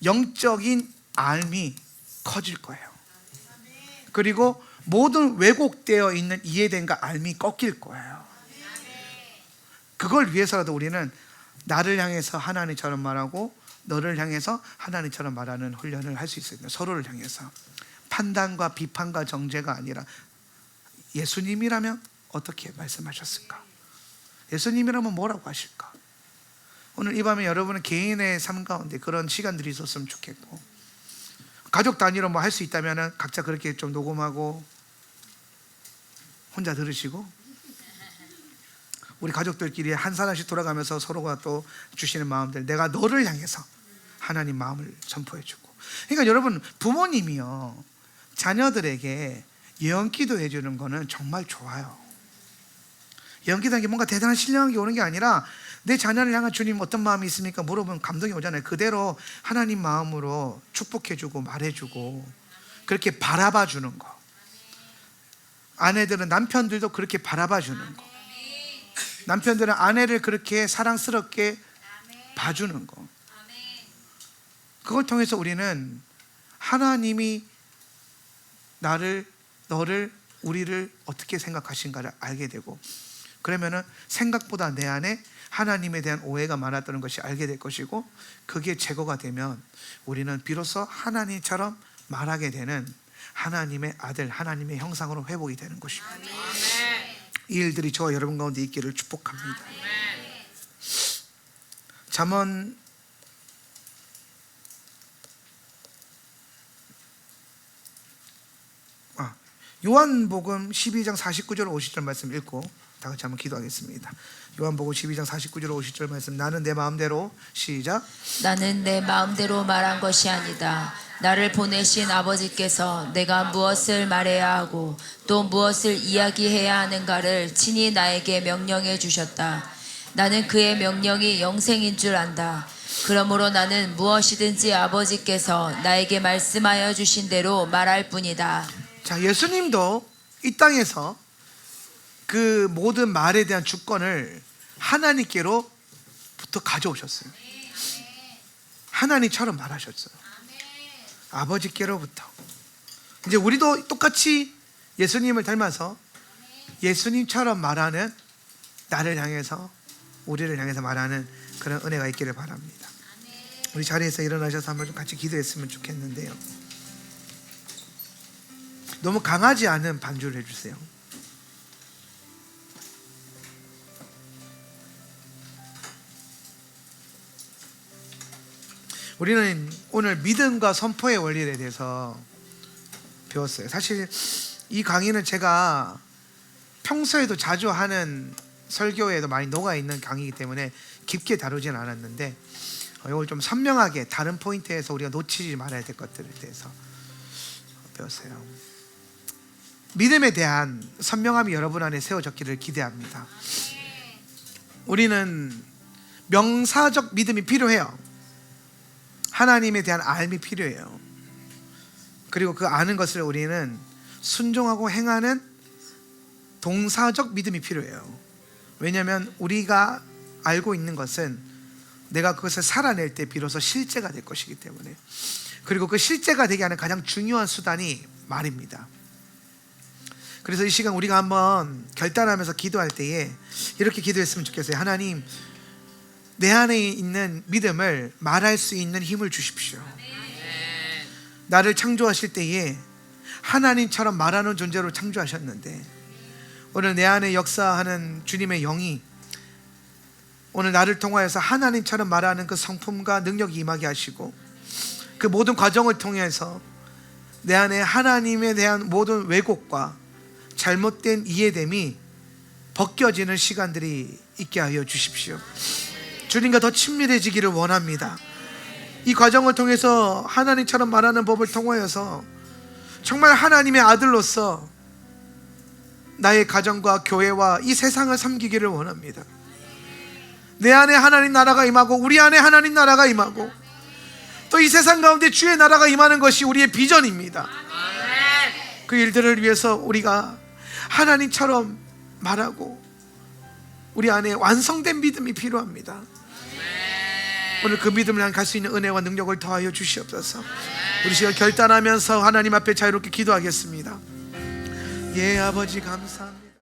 영적인 알미 커질 거예요. 그리고 모든 왜곡되어 있는 이해된과 알미 꺾일 거예요. 그걸 위해서라도 우리는 나를 향해서 하나님처럼 말하고 너를 향해서 하나님처럼 말하는 훈련을 할 수 있어요. 서로를 향해서 판단과 비판과 정죄가 아니라, 예수님이라면 어떻게 말씀하셨을까? 예수님이라면 뭐라고 하실까? 오늘 이 밤에 여러분은 개인의 삶 가운데 그런 시간들이 있었으면 좋겠고, 가족 단위로 뭐 할 수 있다면 각자 그렇게 좀 녹음하고 혼자 들으시고, 우리 가족들끼리 한 사람씩 돌아가면서 서로가 또 주시는 마음들, 내가 너를 향해서 하나님 마음을 선포해주고. 그러니까 여러분, 부모님이요, 자녀들에게 예언기도 해주는 거는 정말 좋아요. 예언기도하는 게 뭔가 대단한 신령한 게 오는 게 아니라, 내 자녀를 향한 주님 어떤 마음이 있습니까? 물어보면 감동이 오잖아요. 그대로 하나님 마음으로 축복해주고 말해주고, 그렇게 바라봐주는 거. 아내들은 남편들도 그렇게 바라봐주는 거. 남편들은 아내를 그렇게 사랑스럽게 봐주는 거. 그걸 통해서 우리는 하나님이 나를, 너를, 우리를 어떻게 생각하신가를 알게 되고, 그러면은 생각보다 내 안에 하나님에 대한 오해가 많았다는 것이 알게 될 것이고, 그게 제거가 되면 우리는 비로소 하나님처럼 말하게 되는 하나님의 아들, 하나님의 형상으로 회복이 되는 것입니다. 이 일들이 저와 여러분 가운데 있기를 축복합니다. 잠언 요한복음 12장 49절 50절 말씀 읽고 다 같이 한번 기도하겠습니다. 요한복음 12장 49절 50절 말씀. 나는 내 마음대로, 시작. 나는 내 마음대로 말한 것이 아니다. 나를 보내신 아버지께서 내가 무엇을 말해야 하고 또 무엇을 이야기해야 하는가를 친히 나에게 명령해 주셨다. 나는 그의 명령이 영생인 줄 안다. 그러므로 나는 무엇이든지 아버지께서 나에게 말씀하여 주신 대로 말할 뿐이다. 자, 예수님도 이 땅에서 그 모든 말에 대한 주권을 하나님께로부터 가져오셨어요. 하나님처럼 말하셨어요. 아버지께로부터. 이제 우리도 똑같이 예수님을 닮아서 예수님처럼 말하는, 나를 향해서, 우리를 향해서 말하는 그런 은혜가 있기를 바랍니다. 우리 자리에서 일어나셔서 한번 좀 같이 기도했으면 좋겠는데요. 너무 강하지 않은 반주를 해주세요. 우리는 오늘 믿음과 선포의 원리에 대해서 배웠어요. 사실 이 강의는 제가 평소에도 자주 하는 설교에도 많이 녹아있는 강의이기 때문에 깊게 다루지는 않았는데, 이걸 좀 선명하게 다른 포인트에서 우리가 놓치지 말아야 될 것들에 대해서 배웠어요. 믿음에 대한 선명함이 여러분 안에 세워졌기를 기대합니다. 우리는 명사적 믿음이 필요해요. 하나님에 대한 알미 필요해요. 그리고 그 아는 것을 우리는 순종하고 행하는 동사적 믿음이 필요해요. 왜냐하면 우리가 알고 있는 것은 내가 그것을 살아낼 때 비로소 실제가 될 것이기 때문에. 그리고 그 실제가 되게 하는 가장 중요한 수단이 말입니다. 그래서 이 시간 우리가 한번 결단하면서 기도할 때에 이렇게 기도했으면 좋겠어요. 하나님, 내 안에 있는 믿음을 말할 수 있는 힘을 주십시오. 나를 창조하실 때에 하나님처럼 말하는 존재로 창조하셨는데, 오늘 내 안에 역사하는 주님의 영이 오늘 나를 통하여서 하나님처럼 말하는 그 성품과 능력이 임하게 하시고, 그 모든 과정을 통해서 내 안에 하나님에 대한 모든 왜곡과 잘못된 이해됨이 벗겨지는 시간들이 있게 하여 주십시오. 주님과 더 친밀해지기를 원합니다. 이 과정을 통해서 하나님처럼 말하는 법을 통하여서 정말 하나님의 아들로서 나의 가정과 교회와 이 세상을 섬기기를 원합니다. 내 안에 하나님 나라가 임하고 우리 안에 하나님 나라가 임하고 또 이 세상 가운데 주의 나라가 임하는 것이 우리의 비전입니다. 그 일들을 위해서 우리가 하나님처럼 말하고 우리 안에 완성된 믿음이 필요합니다. 오늘 그 믿음을 향해 갈 수 있는 은혜와 능력을 더하여 주시옵소서. 우리 시간 결단하면서 하나님 앞에 자유롭게 기도하겠습니다. 예, 아버지 감사합니다.